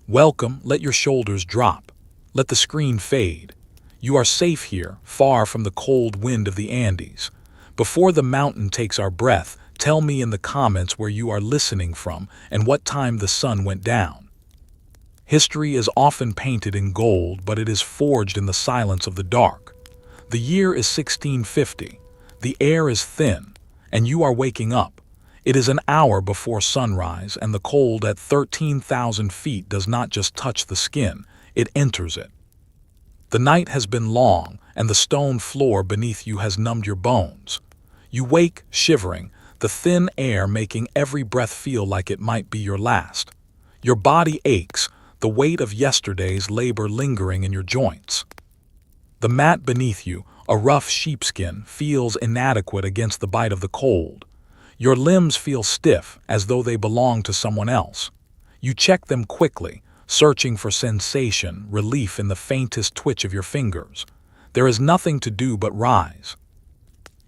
Welcome, let your shoulders drop. Let the screen fade. You are safe here, far from the cold wind of the Andes. Before the mountain takes our breath, tell me in the comments where you are listening from and what time the sun went down. History is often painted in gold, but it is forged in the silence of the dark. The year is 1650. The air is thin, and you are waking up. It is an hour before sunrise, and the cold at 13,000 feet does not just touch the skin, it enters it. The night has been long, and the stone floor beneath you has numbed your bones. You wake, shivering, the thin air making every breath feel like it might be your last. Your body aches, the weight of yesterday's labor lingering in your joints. The mat beneath you, a rough sheepskin, feels inadequate against the bite of the cold. Your limbs feel stiff, as though they belong to someone else. You check them quickly, searching for sensation, relief in the faintest twitch of your fingers. There is nothing to do but rise.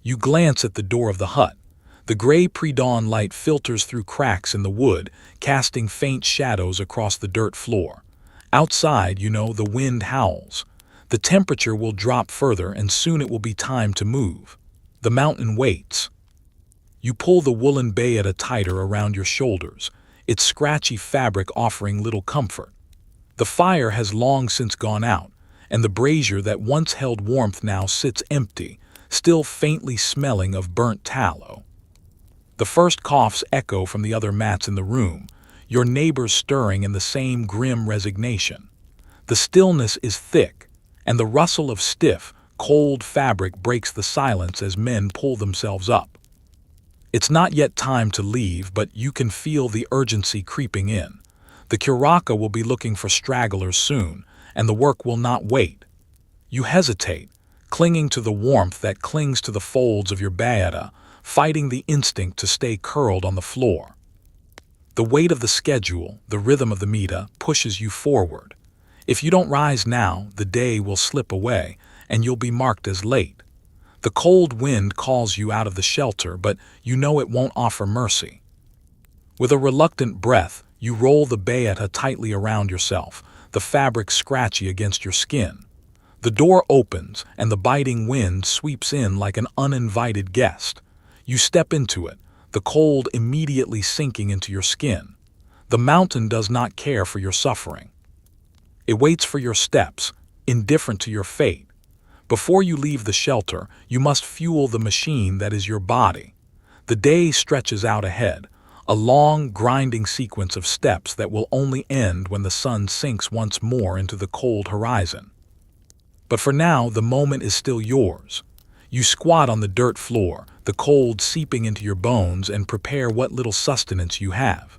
You glance at the door of the hut. The gray pre-dawn light filters through cracks in the wood, casting faint shadows across the dirt floor. Outside, the wind howls. The temperature will drop further, and soon it will be time to move. The mountain waits. You pull the woolen bayeta tighter around your shoulders, its scratchy fabric offering little comfort. The fire has long since gone out, and the brazier that once held warmth now sits empty, still faintly smelling of burnt tallow. The first coughs echo from the other mats in the room, your neighbors stirring in the same grim resignation. The stillness is thick, and the rustle of stiff, cold fabric breaks the silence as men pull themselves up. It's not yet time to leave, but you can feel the urgency creeping in. The curaca will be looking for stragglers soon, and the work will not wait. You hesitate, clinging to the warmth that clings to the folds of your bayeta, fighting the instinct to stay curled on the floor. The weight of the schedule, the rhythm of the mita, pushes you forward. If you don't rise now, the day will slip away, and you'll be marked as late. The cold wind calls you out of the shelter, but you know it won't offer mercy. With a reluctant breath, you roll the bayeta tightly around yourself, the fabric scratchy against your skin. The door opens, and the biting wind sweeps in like an uninvited guest. You step into it, the cold immediately sinking into your skin. The mountain does not care for your suffering. It waits for your steps, indifferent to your fate. Before you leave the shelter, you must fuel the machine that is your body. The day stretches out ahead, a long, grinding sequence of steps that will only end when the sun sinks once more into the cold horizon. But for now, the moment is still yours. You squat on the dirt floor, the cold seeping into your bones, and prepare what little sustenance you have.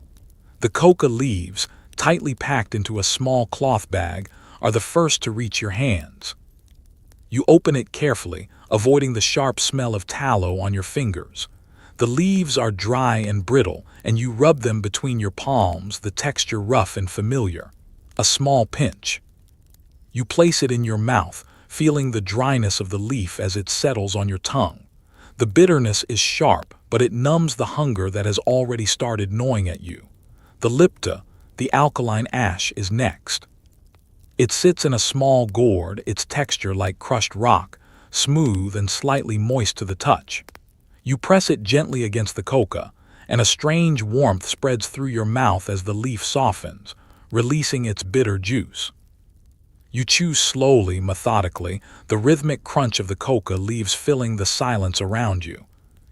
The coca leaves, tightly packed into a small cloth bag, are the first to reach your hands. You open it carefully, avoiding the sharp smell of tallow on your fingers. The leaves are dry and brittle, and you rub them between your palms, the texture rough and familiar. A small pinch. You place it in your mouth, feeling the dryness of the leaf as it settles on your tongue. The bitterness is sharp, but it numbs the hunger that has already started gnawing at you. The lipta, the alkaline ash, is next. It sits in a small gourd, its texture like crushed rock, smooth and slightly moist to the touch. You press it gently against the coca, and a strange warmth spreads through your mouth as the leaf softens, releasing its bitter juice. You chew slowly, methodically, the rhythmic crunch of the coca leaves filling the silence around you.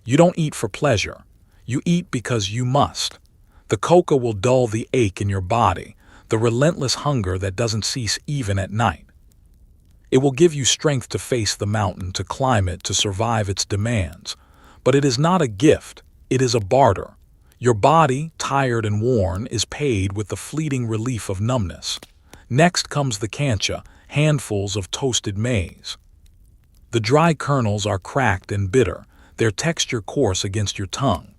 You don't eat for pleasure. You eat because you must. The coca will dull the ache in your body, the relentless hunger that doesn't cease even at night. It will give you strength to face the mountain, to climb it, to survive its demands. But it is not a gift, it is a barter. Your body, tired and worn, is paid with the fleeting relief of numbness. Next comes the cancha, handfuls of toasted maize. The dry kernels are cracked and bitter, their texture coarse against your tongue.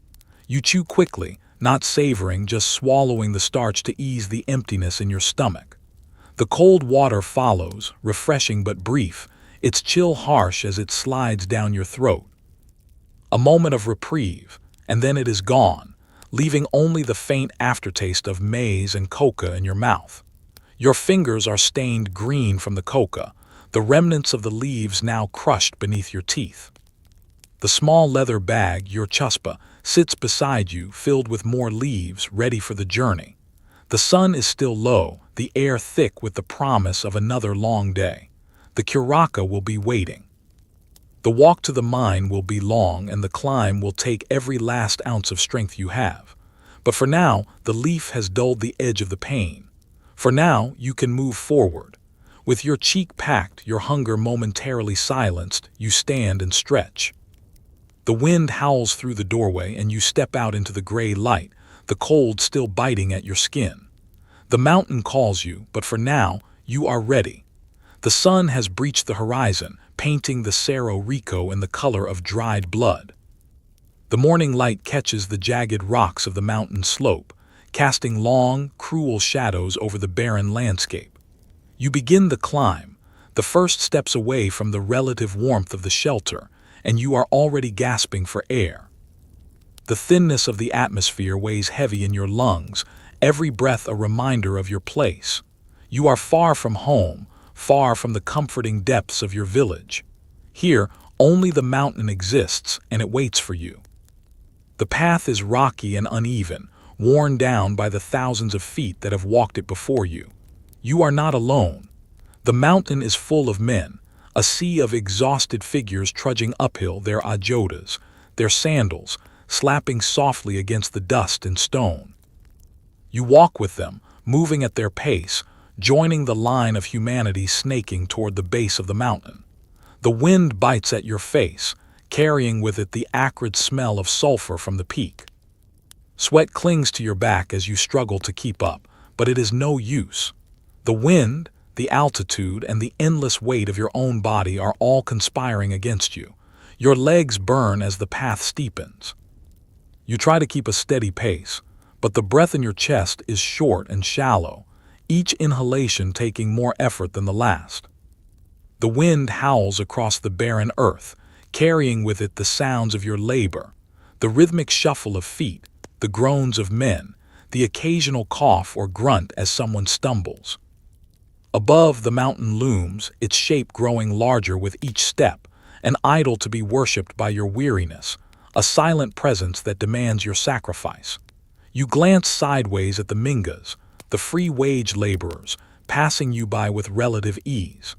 You chew quickly, not savoring, just swallowing the starch to ease the emptiness in your stomach. The cold water follows, refreshing but brief, its chill harsh as it slides down your throat. A moment of reprieve, and then it is gone, leaving only the faint aftertaste of maize and coca in your mouth. Your fingers are stained green from the coca, the remnants of the leaves now crushed beneath your teeth. The small leather bag, your chuspa, sits beside you, filled with more leaves, ready for the journey. The sun is still low, the air thick with the promise of another long day. The curacao will be waiting. The walk to the mine will be long, and the climb will take every last ounce of strength you have. But for now, the leaf has dulled the edge of the pain. For now, you can move forward. With your cheek packed, your hunger momentarily silenced, you stand and stretch. The wind howls through the doorway and you step out into the gray light, the cold still biting at your skin. The mountain calls you, but for now, you are ready. The sun has breached the horizon, painting the Cerro Rico in the color of dried blood. The morning light catches the jagged rocks of the mountain slope, casting long, cruel shadows over the barren landscape. You begin the climb, the first steps away from the relative warmth of the shelter, and you are already gasping for air. The thinness of the atmosphere weighs heavy in your lungs, every breath a reminder of your place. You are far from home, far from the comforting depths of your village. Here, only the mountain exists, and it waits for you. The path is rocky and uneven, worn down by the thousands of feet that have walked it before you. You are not alone. The mountain is full of men, a sea of exhausted figures trudging uphill, their ajotas, their sandals, slapping softly against the dust and stone. You walk with them, moving at their pace, joining the line of humanity snaking toward the base of the mountain. The wind bites at your face, carrying with it the acrid smell of sulfur from the peak. Sweat clings to your back as you struggle to keep up, but it is no use. The wind, the altitude, and the endless weight of your own body are all conspiring against you. Your legs burn as the path steepens. You try to keep a steady pace, but the breath in your chest is short and shallow, each inhalation taking more effort than the last. The wind howls across the barren earth, carrying with it the sounds of your labor, the rhythmic shuffle of feet, the groans of men, the occasional cough or grunt as someone stumbles. Above, the mountain looms, its shape growing larger with each step, an idol to be worshipped by your weariness, a silent presence that demands your sacrifice. You glance sideways at the Mingas, the free-wage laborers, passing you by with relative ease.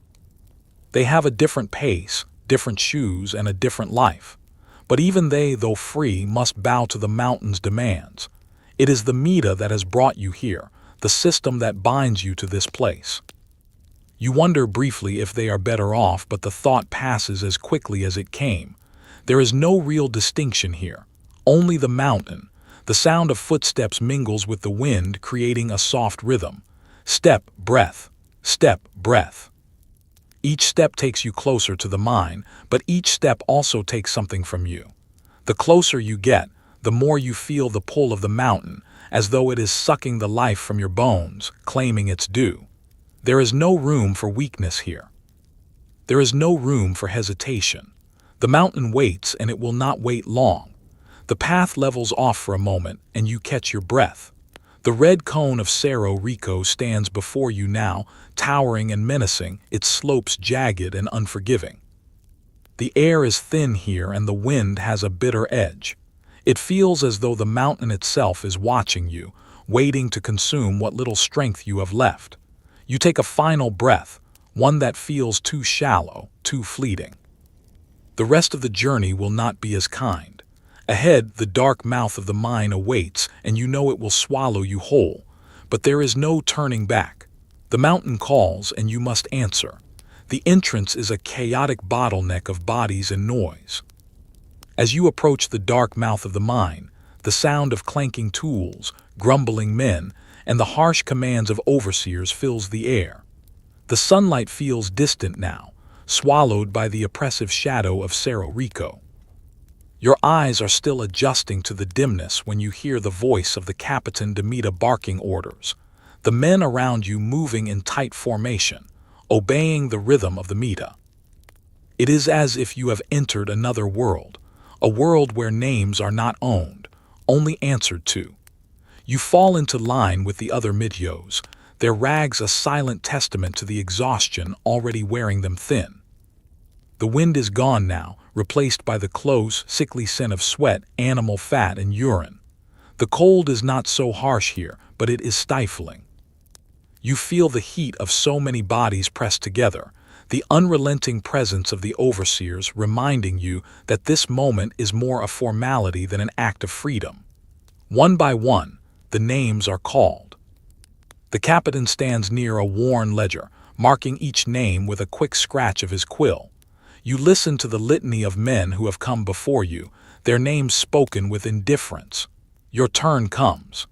They have a different pace, different shoes, and a different life. But even they, though free, must bow to the mountain's demands. It is the mita that has brought you here, the system that binds you to this place. You wonder briefly if they are better off, but the thought passes as quickly as it came. There is no real distinction here, only the mountain. The sound of footsteps mingles with the wind, creating a soft rhythm. Step, breath, step, breath. Each step takes you closer to the mine, but each step also takes something from you. The closer you get, the more you feel the pull of the mountain, as though it is sucking the life from your bones, claiming its due. There is no room for weakness here. There is no room for hesitation. The mountain waits, and it will not wait long. The path levels off for a moment, and you catch your breath. The red cone of Cerro Rico stands before you now, towering and menacing, its slopes jagged and unforgiving. The air is thin here, and the wind has a bitter edge. It feels as though the mountain itself is watching you, waiting to consume what little strength you have left. You take a final breath, one that feels too shallow, too fleeting. The rest of the journey will not be as kind. Ahead, the dark mouth of the mine awaits, and you know it will swallow you whole. But there is no turning back. The mountain calls, and you must answer. The entrance is a chaotic bottleneck of bodies and noise. As you approach the dark mouth of the mine, the sound of clanking tools, grumbling men, and the harsh commands of overseers fills the air. The sunlight feels distant now, swallowed by the oppressive shadow of Cerro Rico. Your eyes are still adjusting to the dimness when you hear the voice of the Capitan de Mita barking orders, the men around you moving in tight formation, obeying the rhythm of the mita. It is as if you have entered another world, a world where names are not owned, only answered to. You fall into line with the other mityos, their rags a silent testament to the exhaustion already wearing them thin. The wind is gone now, replaced by the close, sickly scent of sweat, animal fat, and urine. The cold is not so harsh here, but it is stifling. You feel the heat of so many bodies pressed together, the unrelenting presence of the overseers reminding you that this moment is more a formality than an act of freedom. One by one, the names are called. The captain stands near a worn ledger, marking each name with a quick scratch of his quill. You listen to the litany of men who have come before you, their names spoken with indifference. Your turn comes.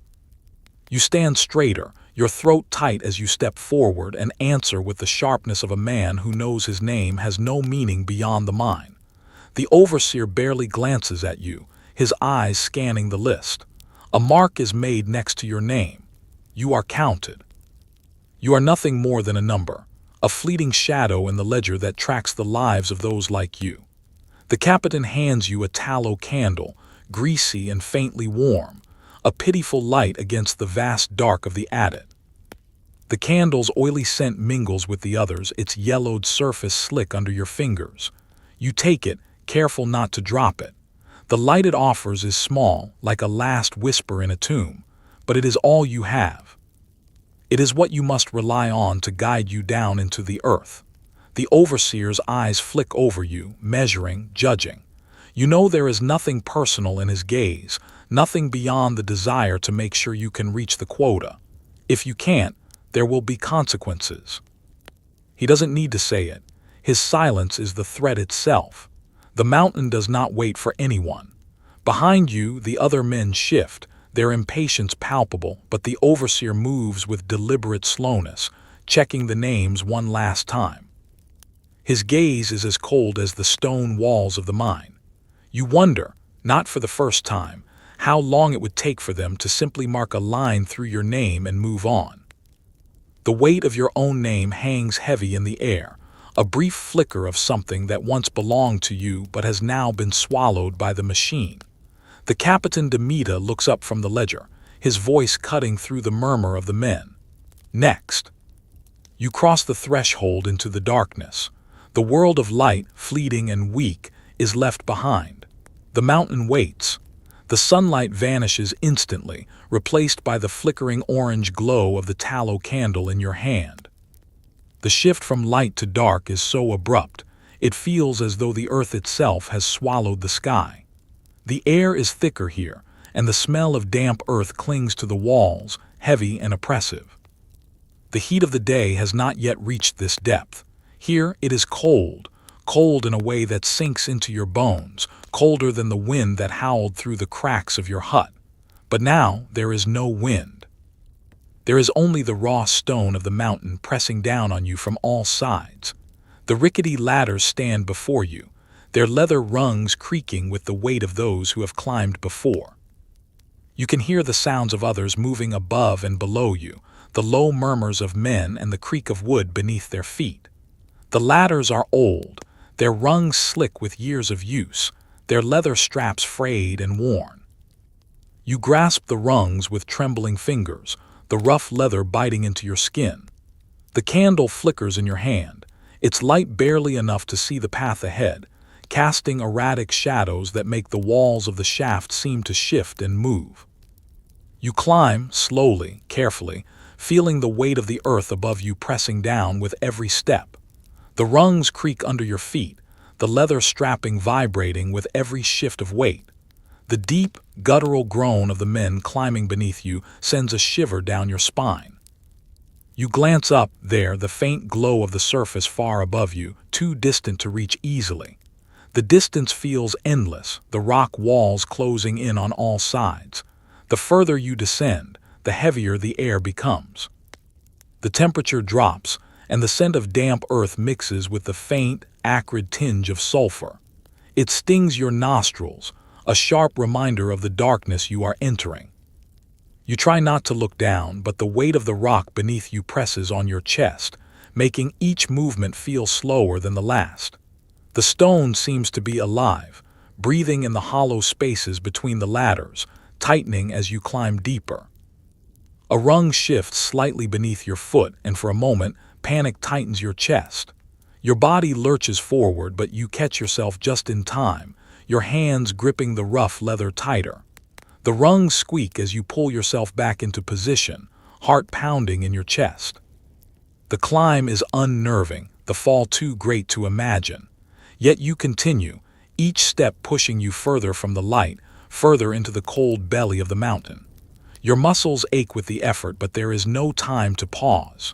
You stand straighter, your throat tight as you step forward and answer with the sharpness of a man who knows his name has no meaning beyond the mine. The overseer barely glances at you, his eyes scanning the list. A mark is made next to your name. You are counted. You are nothing more than a number, a fleeting shadow in the ledger that tracks the lives of those like you. The captain hands you a tallow candle, greasy and faintly warm, a pitiful light against the vast dark of the adit. The candle's oily scent mingles with the others, its yellowed surface slick under your fingers. You take it, careful not to drop it. The light it offers is small, like a last whisper in a tomb, but it is all you have. It is what you must rely on to guide you down into the earth. The overseer's eyes flick over you, measuring, judging. You know there is nothing personal in his gaze, nothing beyond the desire to make sure you can reach the quota. If you can't, there will be consequences. He doesn't need to say it. His silence is the threat itself. The mountain does not wait for anyone. Behind you, the other men shift, their impatience palpable, but the overseer moves with deliberate slowness, checking the names one last time. His gaze is as cold as the stone walls of the mine. You wonder, not for the first time, how long it would take for them to simply mark a line through your name and move on. The weight of your own name hangs heavy in the air, a brief flicker of something that once belonged to you but has now been swallowed by the machine. The Capitan de Mita looks up from the ledger, his voice cutting through the murmur of the men. Next. You cross the threshold into the darkness. The world of light, fleeting and weak, is left behind. The mountain waits. The sunlight vanishes instantly, replaced by the flickering orange glow of the tallow candle in your hand. The shift from light to dark is so abrupt, it feels as though the earth itself has swallowed the sky. The air is thicker here, and the smell of damp earth clings to the walls, heavy and oppressive. The heat of the day has not yet reached this depth. Here it is cold, cold in a way that sinks into your bones, colder than the wind that howled through the cracks of your hut. But now there is no wind. There is only the raw stone of the mountain pressing down on you from all sides. The rickety ladders stand before you, their leather rungs creaking with the weight of those who have climbed before. You can hear the sounds of others moving above and below you, the low murmurs of men and the creak of wood beneath their feet. The ladders are old, their rungs slick with years of use, their leather straps frayed and worn. You grasp the rungs with trembling fingers, the rough leather biting into your skin. The candle flickers in your hand, its light barely enough to see the path ahead, casting erratic shadows that make the walls of the shaft seem to shift and move. You climb, slowly, carefully, feeling the weight of the earth above you pressing down with every step. The rungs creak under your feet, the leather strapping vibrating with every shift of weight. The deep, guttural groan of the men climbing beneath you sends a shiver down your spine. You glance up, there, the faint glow of the surface far above you, too distant to reach easily. The distance feels endless, the rock walls closing in on all sides. The further you descend, the heavier the air becomes. The temperature drops, and the scent of damp earth mixes with the faint, acrid tinge of sulfur. It stings your nostrils, a sharp reminder of the darkness you are entering. You try not to look down, but the weight of the rock beneath you presses on your chest, making each movement feel slower than the last. The stone seems to be alive, breathing in the hollow spaces between the ladders, tightening as you climb deeper. A rung shifts slightly beneath your foot, and for a moment, panic tightens your chest. Your body lurches forward, but you catch yourself just in time, your hands gripping the rough leather tighter. The rungs squeak as you pull yourself back into position, heart pounding in your chest. The climb is unnerving, the fall too great to imagine. Yet you continue, each step pushing you further from the light, further into the cold belly of the mountain. Your muscles ache with the effort, but there is no time to pause.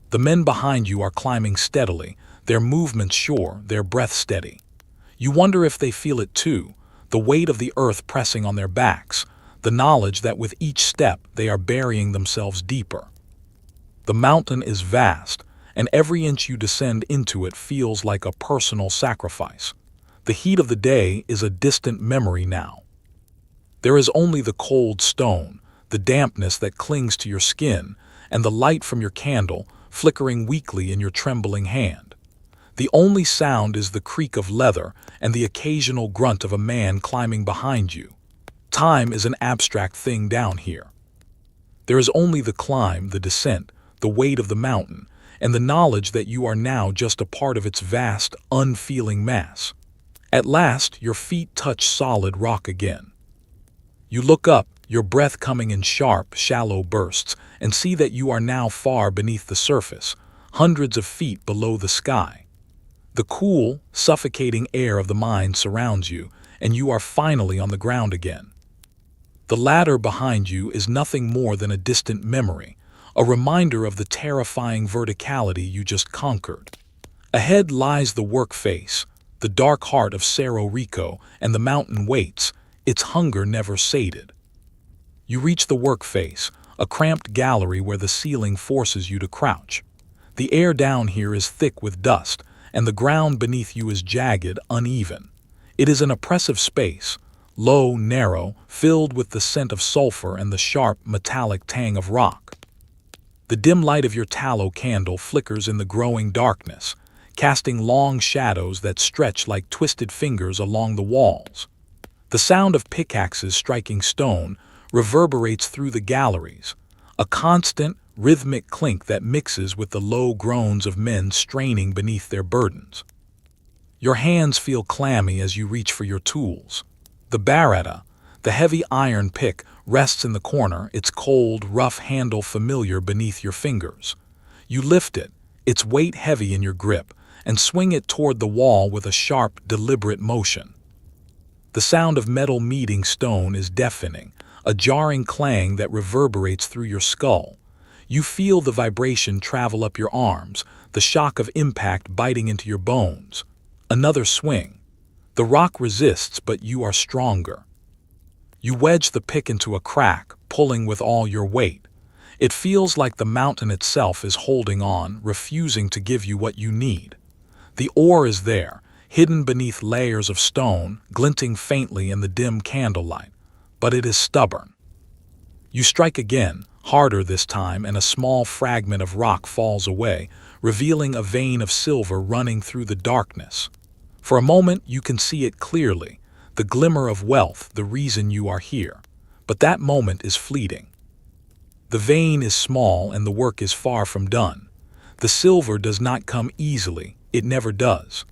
The men behind you are climbing steadily, their movements sure, their breath steady. You wonder if they feel it too, the weight of the earth pressing on their backs, the knowledge that with each step they are burying themselves deeper. The mountain is vast, and every inch you descend into it feels like a personal sacrifice. The heat of the day is a distant memory now. There is only the cold stone, the dampness that clings to your skin, and the light from your candle flickering weakly in your trembling hand. The only sound is the creak of leather and the occasional grunt of a man climbing behind you. Time is an abstract thing down here. There is only the climb, the descent, the weight of the mountain, and the knowledge that you are now just a part of its vast, unfeeling mass. At last, your feet touch solid rock again. You look up, your breath coming in sharp, shallow bursts, and see that you are now far beneath the surface, hundreds of feet below the sky. The cool, suffocating air of the mine surrounds you, and you are finally on the ground again. The ladder behind you is nothing more than a distant memory, a reminder of the terrifying verticality you just conquered. Ahead lies the work face, the dark heart of Cerro Rico, and the mountain waits, its hunger never sated. You reach the work face, a cramped gallery where the ceiling forces you to crouch. The air down here is thick with dust, and the ground beneath you is jagged, uneven. It is an oppressive space, low, narrow, filled with the scent of sulfur and the sharp, metallic tang of rock. The dim light of your tallow candle flickers in the growing darkness, casting long shadows that stretch like twisted fingers along the walls. The sound of pickaxes striking stone reverberates through the galleries, a constant, rhythmic clink that mixes with the low groans of men straining beneath their burdens. Your hands feel clammy as you reach for your tools. The barretta, the heavy iron pick, rests in the corner, its cold, rough handle familiar beneath your fingers. You lift it, its weight heavy in your grip, and swing it toward the wall with a sharp, deliberate motion. The sound of metal meeting stone is deafening, a jarring clang that reverberates through your skull. You feel the vibration travel up your arms, the shock of impact biting into your bones. Another swing. The rock resists, but you are stronger. You wedge the pick into a crack, pulling with all your weight. It feels like the mountain itself is holding on, refusing to give you what you need. The ore is there, hidden beneath layers of stone, glinting faintly in the dim candlelight, but it is stubborn. You strike again, harder this time, and a small fragment of rock falls away, revealing a vein of silver running through the darkness. For a moment you can see it clearly, the glimmer of wealth, the reason you are here. But that moment is fleeting. The vein is small and the work is far from done. The silver does not come easily, it never does.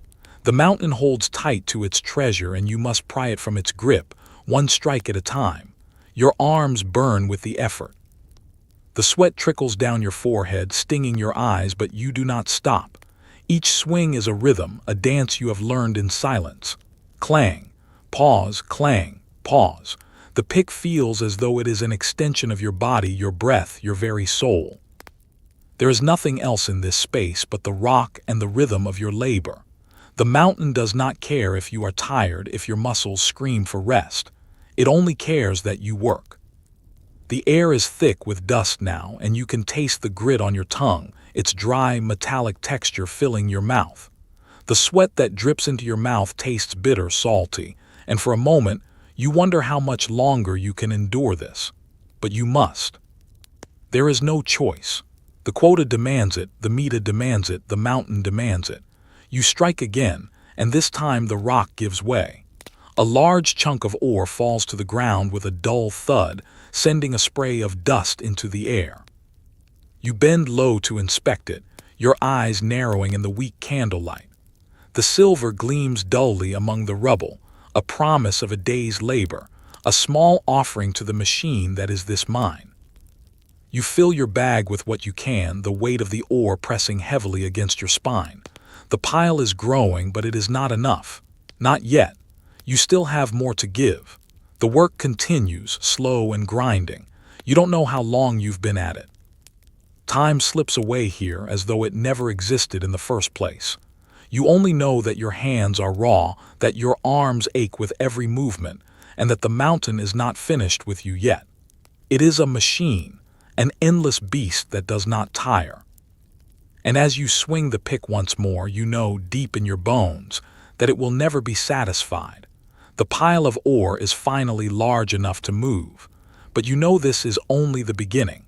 The mountain holds tight to its treasure and you must pry it from its grip, one strike at a time. Your arms burn with the effort. The sweat trickles down your forehead, stinging your eyes, but you do not stop. Each swing is a rhythm, a dance you have learned in silence. Clang, pause, clang, pause. The pick feels as though it is an extension of your body, your breath, your very soul. There is nothing else in this space but the rock and the rhythm of your labor. The mountain does not care if you are tired, if your muscles scream for rest. It only cares that you work. The air is thick with dust now, and you can taste the grit on your tongue, its dry, metallic texture filling your mouth. The sweat that drips into your mouth tastes bitter, salty, and for a moment, you wonder how much longer you can endure this. But you must. There is no choice. The quota demands it, the mita demands it, the mountain demands it. You strike again, and this time the rock gives way. A large chunk of ore falls to the ground with a dull thud, sending a spray of dust into the air. You bend low to inspect it, your eyes narrowing in the weak candlelight. The silver gleams dully among the rubble, a promise of a day's labor, a small offering to the machine that is this mine. You fill your bag with what you can, the weight of the ore pressing heavily against your spine. The pile is growing, but it is not enough. Not yet. You still have more to give. The work continues, slow and grinding. You don't know how long you've been at it. Time slips away here as though it never existed in the first place. You only know that your hands are raw, that your arms ache with every movement, and that the mountain is not finished with you yet. It is a machine, an endless beast that does not tire. And as you swing the pick once more, you know deep in your bones that it will never be satisfied. The pile of ore is finally large enough to move, but you know this is only the beginning.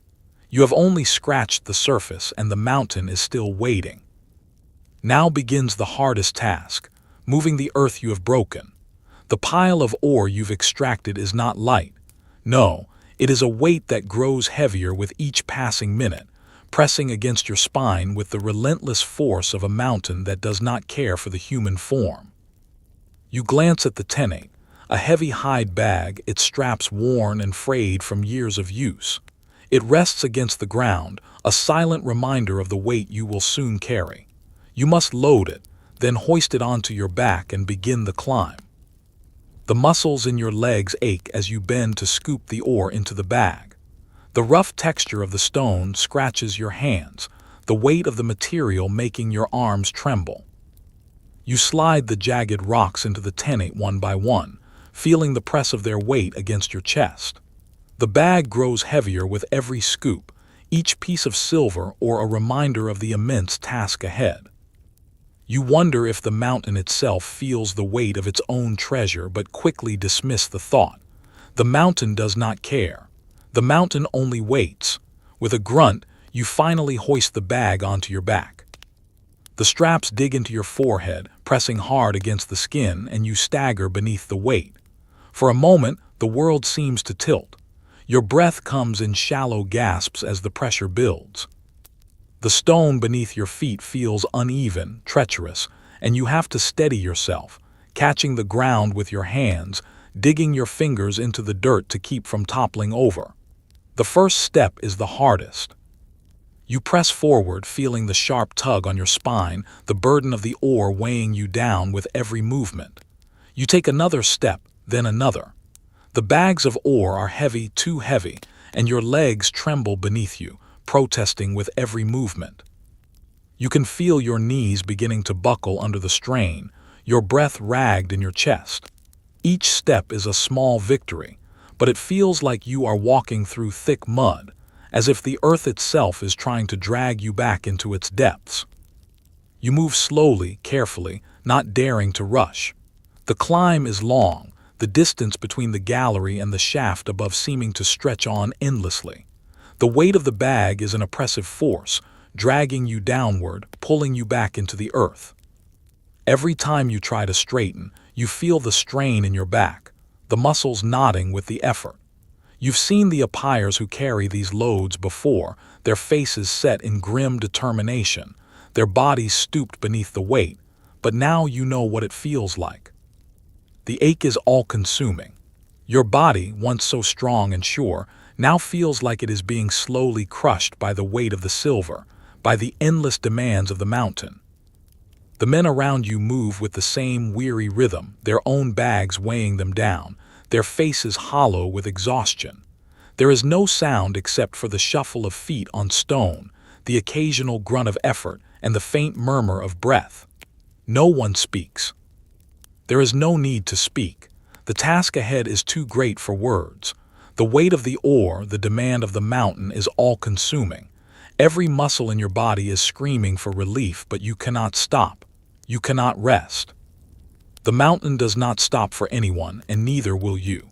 You have only scratched the surface and the mountain is still waiting. Now begins the hardest task, moving the earth you have broken. The pile of ore you've extracted is not light. No, it is a weight that grows heavier with each passing minute, pressing against your spine with the relentless force of a mountain that does not care for the human form. You glance at the tenate, a heavy hide bag, its straps worn and frayed from years of use. It rests against the ground, a silent reminder of the weight you will soon carry. You must load it, then hoist it onto your back and begin the climb. The muscles in your legs ache as you bend to scoop the ore into the bag. The rough texture of the stone scratches your hands, the weight of the material making your arms tremble. You slide the jagged rocks into the tenate one by one, feeling the press of their weight against your chest. The bag grows heavier with every scoop, each piece of silver or a reminder of the immense task ahead. You wonder if the mountain itself feels the weight of its own treasure, but quickly dismiss the thought. The mountain does not care. The mountain only waits. With a grunt, you finally hoist the bag onto your back. The straps dig into your forehead, pressing hard against the skin, and you stagger beneath the weight. For a moment, the world seems to tilt. Your breath comes in shallow gasps as the pressure builds. The stone beneath your feet feels uneven, treacherous, and you have to steady yourself, catching the ground with your hands, digging your fingers into the dirt to keep from toppling over. The first step is the hardest. You press forward, feeling the sharp tug on your spine, the burden of the ore weighing you down with every movement. You take another step, then another. The bags of ore are heavy, too heavy, and your legs tremble beneath you, protesting with every movement. You can feel your knees beginning to buckle under the strain, your breath ragged in your chest. Each step is a small victory, but it feels like you are walking through thick mud, as if the earth itself is trying to drag you back into its depths. You move slowly, carefully, not daring to rush. The climb is long, the distance between the gallery and the shaft above seeming to stretch on endlessly. The weight of the bag is an oppressive force, dragging you downward, pulling you back into the earth. Every time you try to straighten, you feel the strain in your back, the muscles knotting with the effort. You've seen the upiers who carry these loads before, their faces set in grim determination, their bodies stooped beneath the weight, but now you know what it feels like. The ache is all-consuming. Your body, once so strong and sure, now feels like it is being slowly crushed by the weight of the silver, by the endless demands of the mountain. The men around you move with the same weary rhythm, their own bags weighing them down, their faces hollow with exhaustion. There is no sound except for the shuffle of feet on stone, the occasional grunt of effort, and the faint murmur of breath. No one speaks. There is no need to speak. The task ahead is too great for words. The weight of the ore, the demand of the mountain is all-consuming. Every muscle in your body is screaming for relief, but you cannot stop. You cannot rest. The mountain does not stop for anyone, and neither will you.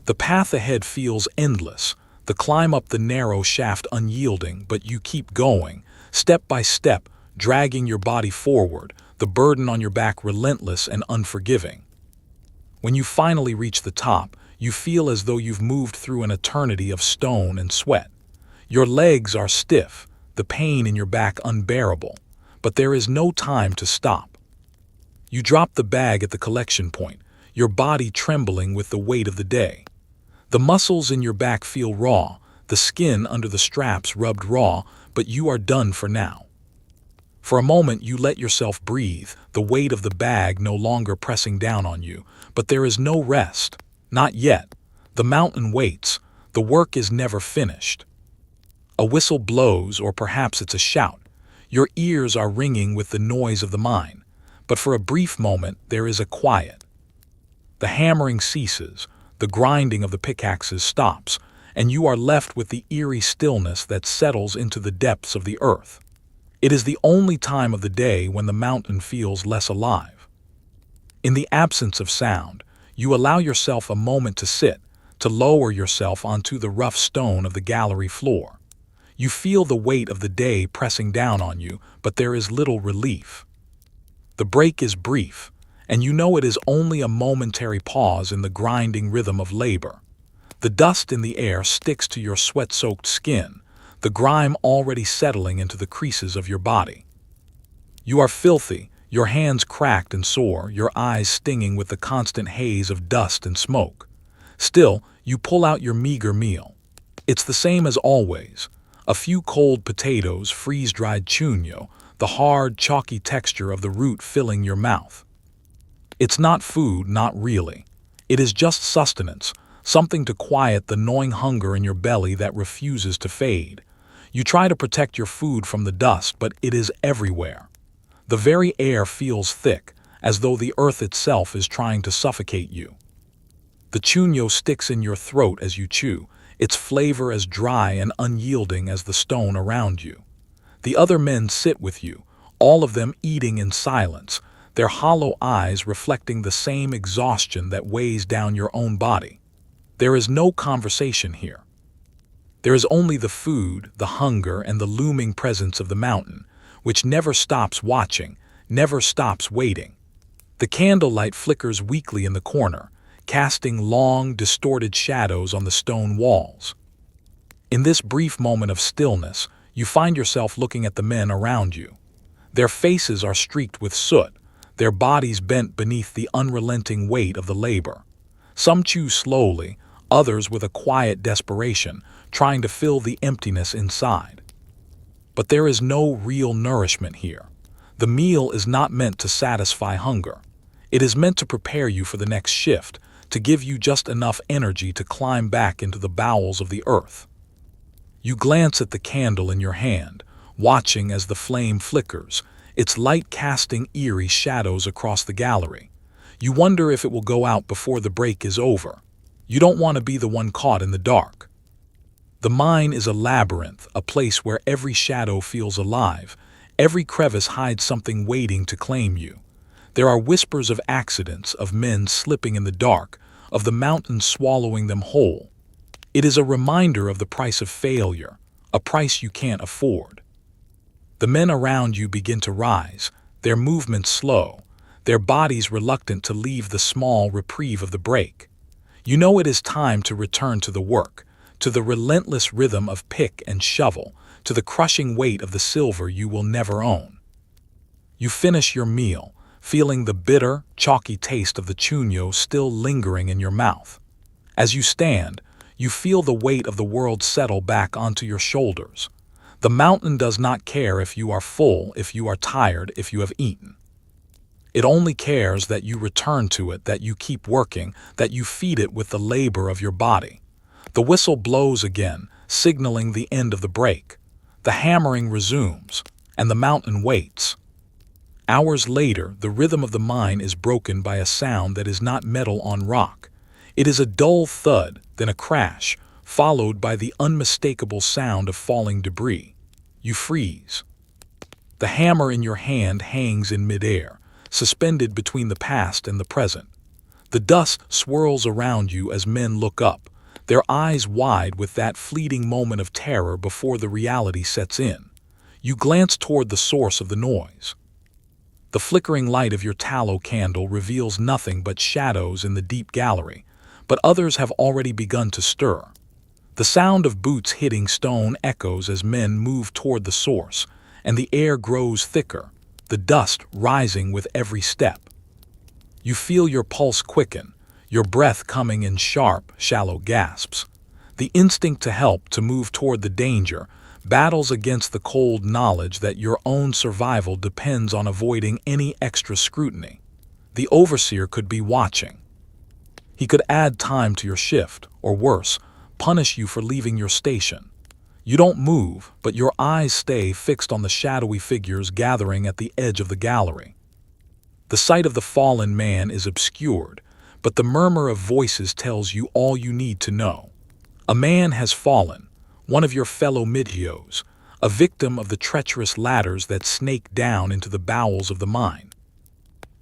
The path ahead feels endless, the climb up the narrow shaft unyielding, but you keep going, step by step, dragging your body forward, the burden on your back relentless and unforgiving. When you finally reach the top, You feel as though you've moved through an eternity of stone and sweat. Your legs are stiff, the pain in your back unbearable, but there is no time to stop. You drop the bag at the collection point, your body trembling with the weight of the day. The muscles in your back feel raw, the skin under the straps rubbed raw, but you are done for now. For a moment you let yourself breathe, the weight of the bag no longer pressing down on you, but there is no rest. Not yet. The mountain waits. The work is never finished. A whistle blows, or perhaps it's a shout. Your ears are ringing with the noise of the mine, but for a brief moment there is a quiet. The hammering ceases, the grinding of the pickaxes stops, and you are left with the eerie stillness that settles into the depths of the earth. It is the only time of the day when the mountain feels less alive. In the absence of sound, you allow yourself a moment to sit, to lower yourself onto the rough stone of the gallery floor. You feel the weight of the day pressing down on you, but there is little relief. The break is brief, and you know it is only a momentary pause in the grinding rhythm of labor. The dust in the air sticks to your sweat-soaked skin, the grime already settling into the creases of your body. You are filthy, your hands cracked and sore, your eyes stinging with the constant haze of dust and smoke. Still, you pull out your meager meal. It's the same as always. A few cold potatoes, freeze-dried chuño, the hard, chalky texture of the root filling your mouth. It's not food, not really. It is just sustenance, something to quiet the gnawing hunger in your belly that refuses to fade. You try to protect your food from the dust, but it is everywhere. The very air feels thick, as though the earth itself is trying to suffocate you. The chuño sticks in your throat as you chew, its flavor as dry and unyielding as the stone around you. The other men sit with you, all of them eating in silence, their hollow eyes reflecting the same exhaustion that weighs down your own body. There is no conversation here. There is only the food, the hunger, and the looming presence of the mountain, which never stops watching, never stops waiting. The candlelight flickers weakly in the corner, casting long, distorted shadows on the stone walls. In this brief moment of stillness, you find yourself looking at the men around you. Their faces are streaked with soot, their bodies bent beneath the unrelenting weight of the labor. Some chew slowly, others with a quiet desperation, trying to fill the emptiness inside. But there is no real nourishment here. The meal is not meant to satisfy hunger. It is meant to prepare you for the next shift, to give you just enough energy to climb back into the bowels of the earth. You glance at the candle in your hand, watching as the flame flickers, its light casting eerie shadows across the gallery. You wonder if it will go out before the break is over. You don't want to be the one caught in the dark. The mine is a labyrinth, a place where every shadow feels alive, every crevice hides something waiting to claim you. There are whispers of accidents, of men slipping in the dark, of the mountain swallowing them whole. It is a reminder of the price of failure, a price you can't afford. The men around you begin to rise, their movements slow, their bodies reluctant to leave the small reprieve of the break. You know it is time to return to the work, to the relentless rhythm of pick and shovel, to the crushing weight of the silver you will never own. You finish your meal, feeling the bitter, chalky taste of the chuño still lingering in your mouth. As you stand, you feel the weight of the world settle back onto your shoulders. The mountain does not care if you are full, if you are tired, if you have eaten. It only cares that you return to it, that you keep working, that you feed it with the labor of your body. The whistle blows again, signaling the end of the break. The hammering resumes, and the mountain waits. Hours later, the rhythm of the mine is broken by a sound that is not metal on rock. It is a dull thud, then a crash, followed by the unmistakable sound of falling debris. You freeze. The hammer in your hand hangs in midair, suspended between the past and the present. The dust swirls around you as men look up, their eyes wide with that fleeting moment of terror before the reality sets in. You glance toward the source of the noise. The flickering light of your tallow candle reveals nothing but shadows in the deep gallery, but others have already begun to stir. The sound of boots hitting stone echoes as men move toward the source, and the air grows thicker, the dust rising with every step. You feel your pulse quicken, your breath coming in sharp, shallow gasps. The instinct to help, to move toward the danger, battles against the cold knowledge that your own survival depends on avoiding any extra scrutiny. The overseer could be watching. He could add time to your shift, or worse, punish you for leaving your station. You don't move, but your eyes stay fixed on the shadowy figures gathering at the edge of the gallery. The sight of the fallen man is obscured, but the murmur of voices tells you all you need to know. A man has fallen, one of your fellow midhios, a victim of the treacherous ladders that snake down into the bowels of the mine.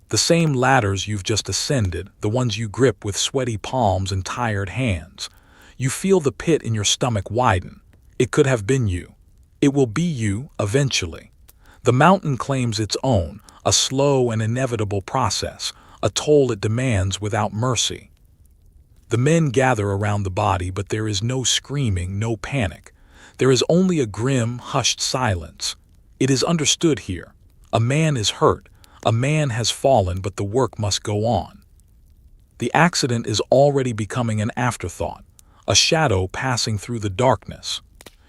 The same ladders you've just ascended, the ones you grip with sweaty palms and tired hands. You feel the pit in your stomach widen. It could have been you. It will be you, eventually. The mountain claims its own, a slow and inevitable process, a toll it demands without mercy. The men gather around the body, but there is no screaming, no panic. There is only a grim, hushed silence. It is understood here. A man is hurt. A man has fallen, but the work must go on. The accident is already becoming an afterthought, a shadow passing through the darkness.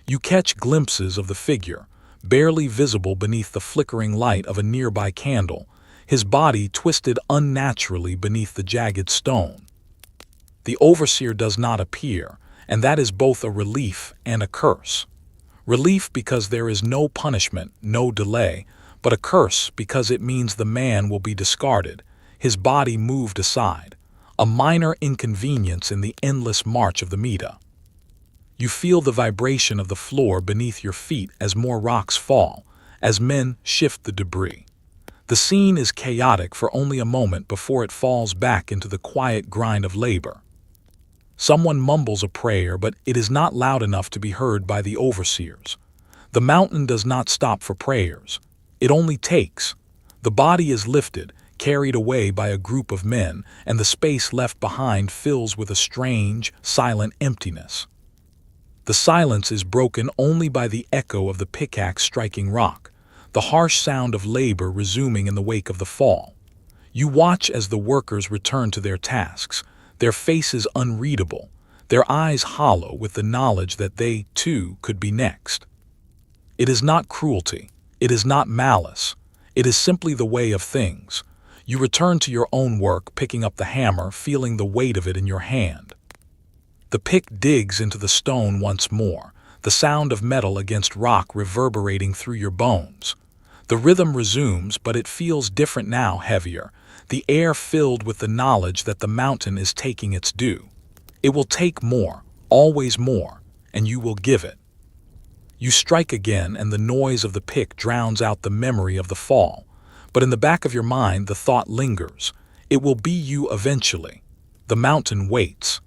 You catch glimpses of the figure, barely visible beneath the flickering light of a nearby candle, his body twisted unnaturally beneath the jagged stone. The overseer does not appear, and that is both a relief and a curse. Relief because there is no punishment, no delay, but a curse because it means the man will be discarded, his body moved aside, a minor inconvenience in the endless march of the mita. You feel the vibration of the floor beneath your feet as more rocks fall, as men shift the debris. The scene is chaotic for only a moment before it falls back into the quiet grind of labor. Someone mumbles a prayer, but it is not loud enough to be heard by the overseers. The mountain does not stop for prayers. It only takes. The body is lifted, carried away by a group of men, and the space left behind fills with a strange, silent emptiness. The silence is broken only by the echo of the pickaxe striking rock, the harsh sound of labor resuming in the wake of the fall. You watch as the workers return to their tasks, their faces unreadable, their eyes hollow with the knowledge that they, too, could be next. It is not cruelty. It is not malice. It is simply the way of things. You return to your own work, picking up the hammer, feeling the weight of it in your hand. The pick digs into the stone once more, the sound of metal against rock reverberating through your bones. The rhythm resumes, but it feels different now, heavier, the air filled with the knowledge that the mountain is taking its due. It will take more, always more, and you will give it. You strike again, and the noise of the pick drowns out the memory of the fall. But in the back of your mind, the thought lingers. It will be you eventually. The mountain waits.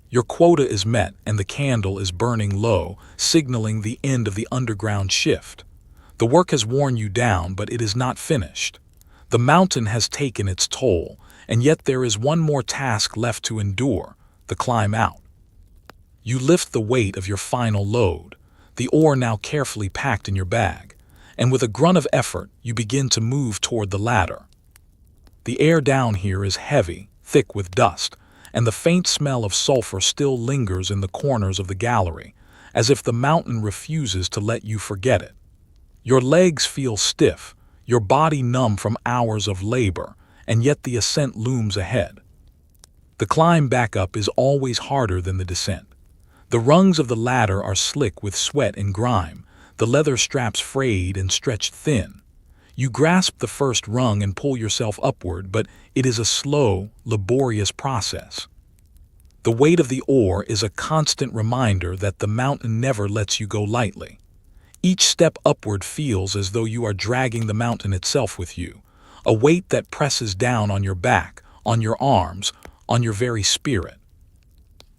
Your quota is met, and the candle is burning low, signaling the end of the underground shift. The work has worn you down, but it is not finished. The mountain has taken its toll, and yet there is one more task left to endure, the climb out. You lift the weight of your final load, the ore now carefully packed in your bag, and with a grunt of effort, you begin to move toward the ladder. The air down here is heavy, thick with dust, and the faint smell of sulfur still lingers in the corners of the gallery, as if the mountain refuses to let you forget it. Your legs feel stiff, your body numb from hours of labor, and yet the ascent looms ahead. The climb back up is always harder than the descent. The rungs of the ladder are slick with sweat and grime, the leather straps frayed and stretched thin. You grasp the first rung and pull yourself upward, but it is a slow, laborious process. The weight of the ore is a constant reminder that the mountain never lets you go lightly. Each step upward feels as though you are dragging the mountain itself with you, a weight that presses down on your back, on your arms, on your very spirit.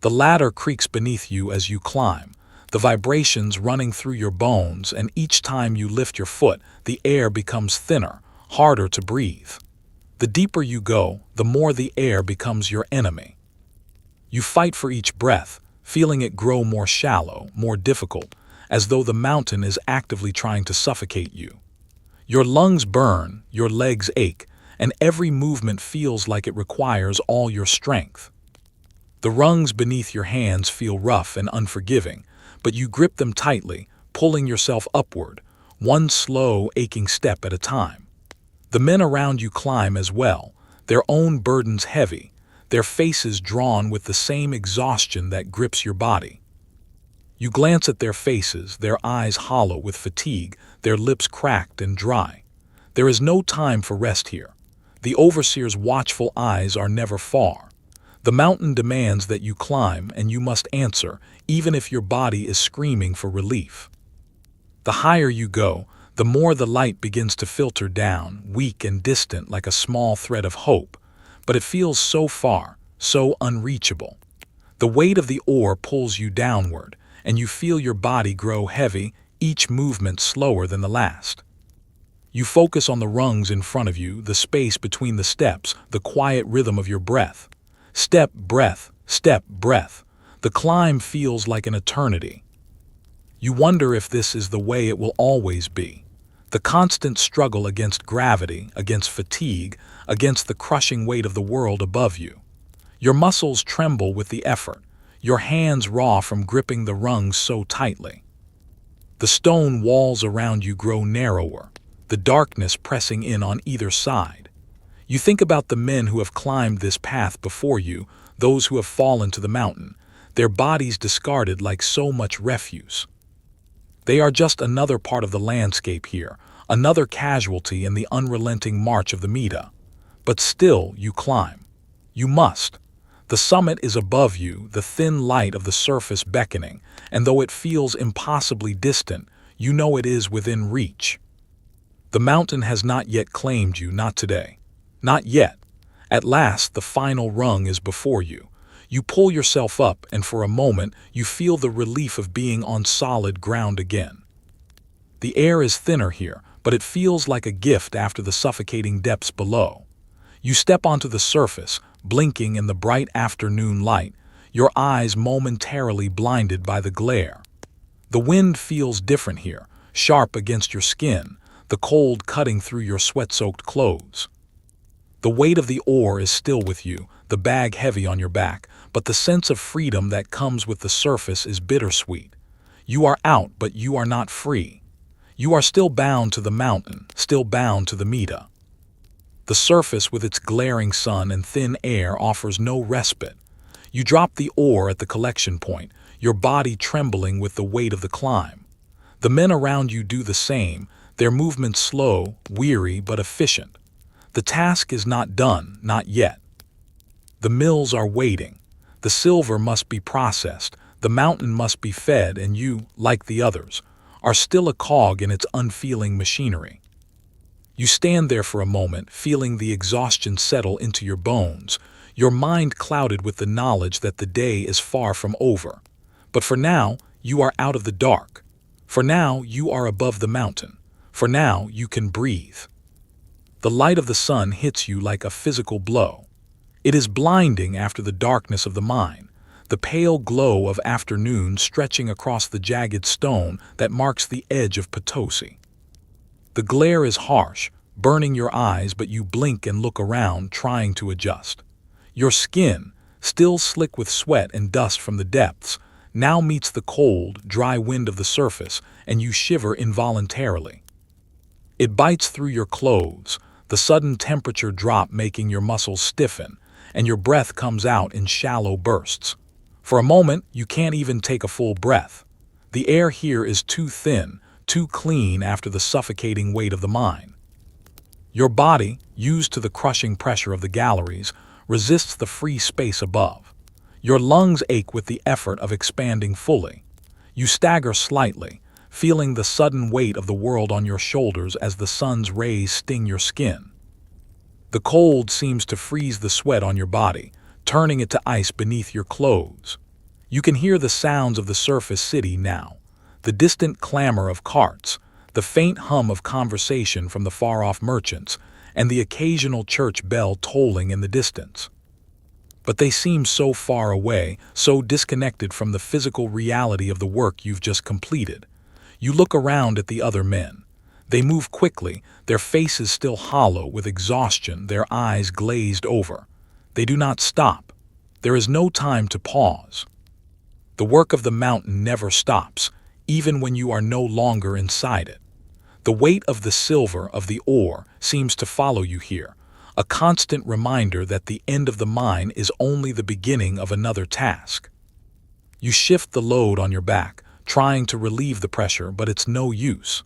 The ladder creaks beneath you as you climb, the vibrations running through your bones, and each time you lift your foot, the air becomes thinner, harder to breathe. The deeper you go, the more the air becomes your enemy. You fight for each breath, feeling it grow more shallow, more difficult, as though the mountain is actively trying to suffocate you. Your lungs burn, your legs ache, and every movement feels like it requires all your strength. The rungs beneath your hands feel rough and unforgiving, but you grip them tightly, pulling yourself upward, one slow, aching step at a time. The men around you climb as well, their own burdens heavy, their faces drawn with the same exhaustion that grips your body. You glance at their faces, their eyes hollow with fatigue, their lips cracked and dry. There is no time for rest here. The overseer's watchful eyes are never far. The mountain demands that you climb, and you must answer, even if your body is screaming for relief. The higher you go, the more the light begins to filter down, weak and distant like a small thread of hope, but it feels so far, so unreachable. The weight of the oar pulls you downward, and you feel your body grow heavy, each movement slower than the last. You focus on the rungs in front of you, the space between the steps, the quiet rhythm of your breath. Step, breath, step, breath. The climb feels like an eternity. You wonder if this is the way it will always be. The constant struggle against gravity, against fatigue, against the crushing weight of the world above you. Your muscles tremble with the effort, your hands raw from gripping the rungs so tightly. The stone walls around you grow narrower, the darkness pressing in on either side. You think about the men who have climbed this path before you, those who have fallen to the mountain, their bodies discarded like so much refuse. They are just another part of the landscape here, another casualty in the unrelenting march of the mita. But still you climb. You must. The summit is above you, the thin light of the surface beckoning, and though it feels impossibly distant, you know it is within reach. The mountain has not yet claimed you, not today. Not yet. At last, the final rung is before you. You pull yourself up, and for a moment, you feel the relief of being on solid ground again. The air is thinner here, but it feels like a gift after the suffocating depths below. You step onto the surface, blinking in the bright afternoon light, your eyes momentarily blinded by the glare. The wind feels different here, sharp against your skin, the cold cutting through your sweat-soaked clothes. The weight of the oar is still with you, the bag heavy on your back, but the sense of freedom that comes with the surface is bittersweet. You are out, but you are not free. You are still bound to the mountain, still bound to the mita. The surface with its glaring sun and thin air offers no respite. You drop the oar at the collection point, your body trembling with the weight of the climb. The men around you do the same, their movements slow, weary, but efficient. The task is not done, not yet. The mills are waiting. The silver must be processed, the mountain must be fed, and you, like the others, are still a cog in its unfeeling machinery. You stand there for a moment, feeling the exhaustion settle into your bones, your mind clouded with the knowledge that the day is far from over. But for now, you are out of the dark. For now, you are above the mountain. For now, you can breathe. The light of the sun hits you like a physical blow. It is blinding after the darkness of the mine, the pale glow of afternoon stretching across the jagged stone that marks the edge of Potosí. The glare is harsh, burning your eyes, but you blink and look around, trying to adjust. Your skin, still slick with sweat and dust from the depths, now meets the cold, dry wind of the surface, and you shiver involuntarily. It bites through your clothes, the sudden temperature drop making your muscles stiffen, and your breath comes out in shallow bursts. For a moment, you can't even take a full breath. The air here is too thin, too clean after the suffocating weight of the mine. Your body, used to the crushing pressure of the galleries, resists the free space above. Your lungs ache with the effort of expanding fully. You stagger slightly, feeling the sudden weight of the world on your shoulders as the sun's rays sting your skin. The cold seems to freeze the sweat on your body, turning it to ice beneath your clothes. You can hear the sounds of the surface city now, the distant clamor of carts, the faint hum of conversation from the far-off merchants, and the occasional church bell tolling in the distance. But they seem so far away, so disconnected from the physical reality of the work you've just completed. You look around at the other men. They move quickly, their faces still hollow with exhaustion, their eyes glazed over. They do not stop. There is no time to pause. The work of the mountain never stops, even when you are no longer inside it. The weight of the silver of the ore seems to follow you here, a constant reminder that the end of the mine is only the beginning of another task. You shift the load on your back, trying to relieve the pressure, but it's no use.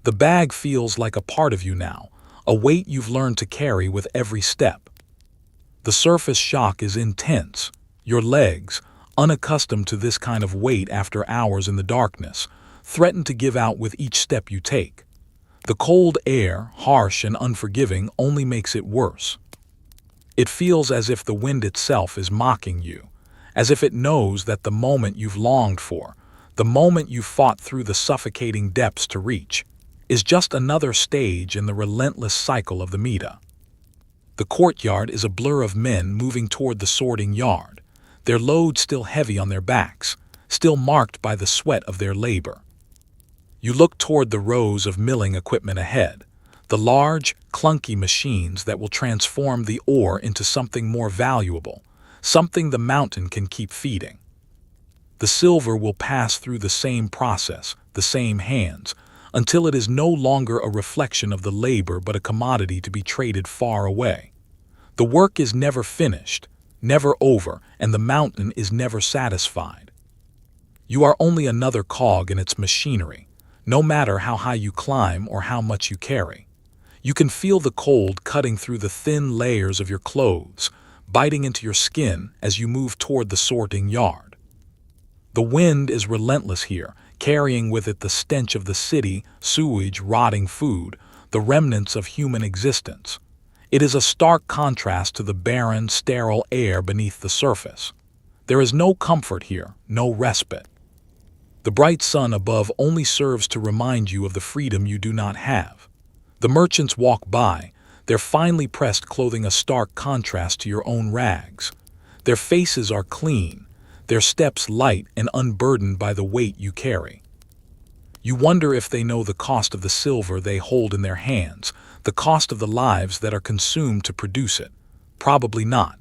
The bag feels like a part of you now, a weight you've learned to carry with every step. The surface shock is intense. Your legs, unaccustomed to this kind of weight after hours in the darkness, threaten to give out with each step you take. The cold air, harsh and unforgiving, only makes it worse. It feels as if the wind itself is mocking you, as if it knows that the moment you've longed for, the moment you fought through the suffocating depths to reach, is just another stage in the relentless cycle of the mita. The courtyard is a blur of men moving toward the sorting yard, their load still heavy on their backs, still marked by the sweat of their labor. You look toward the rows of milling equipment ahead, the large, clunky machines that will transform the ore into something more valuable, something the mountain can keep feeding. The silver will pass through the same process, the same hands, until it is no longer a reflection of the labor but a commodity to be traded far away. The work is never finished, never over, and the mountain is never satisfied. You are only another cog in its machinery, no matter how high you climb or how much you carry. You can feel the cold cutting through the thin layers of your clothes, biting into your skin as you move toward the sorting yard. The wind is relentless here, carrying with it the stench of the city, sewage, rotting food, the remnants of human existence. It is a stark contrast to the barren, sterile air beneath the surface. There is no comfort here, no respite. The bright sun above only serves to remind you of the freedom you do not have. The merchants walk by, their finely pressed clothing a stark contrast to your own rags. Their faces are clean, their steps light and unburdened by the weight you carry. You wonder if they know the cost of the silver they hold in their hands, the cost of the lives that are consumed to produce it. Probably not.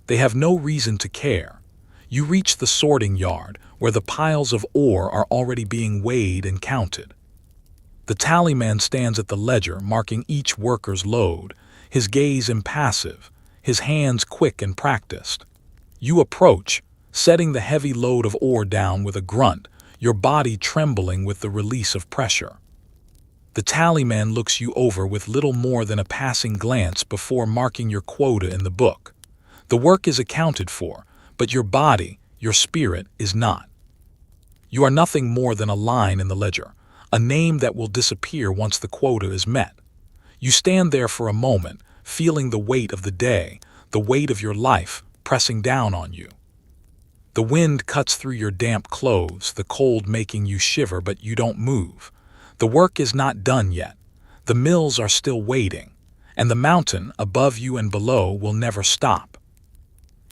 They have no reason to care. You reach the sorting yard, where the piles of ore are already being weighed and counted. The tallyman stands at the ledger, marking each worker's load, his gaze impassive, his hands quick and practiced. You approach, setting the heavy load of ore down with a grunt, your body trembling with the release of pressure. The tallyman looks you over with little more than a passing glance before marking your quota in the book. The work is accounted for, but your body, your spirit, is not. You are nothing more than a line in the ledger, a name that will disappear once the quota is met. You stand there for a moment, feeling the weight of the day, the weight of your life, pressing down on you. The wind cuts through your damp clothes, the cold making you shiver, but you don't move. The work is not done yet. The mills are still waiting, and the mountain above you and below will never stop.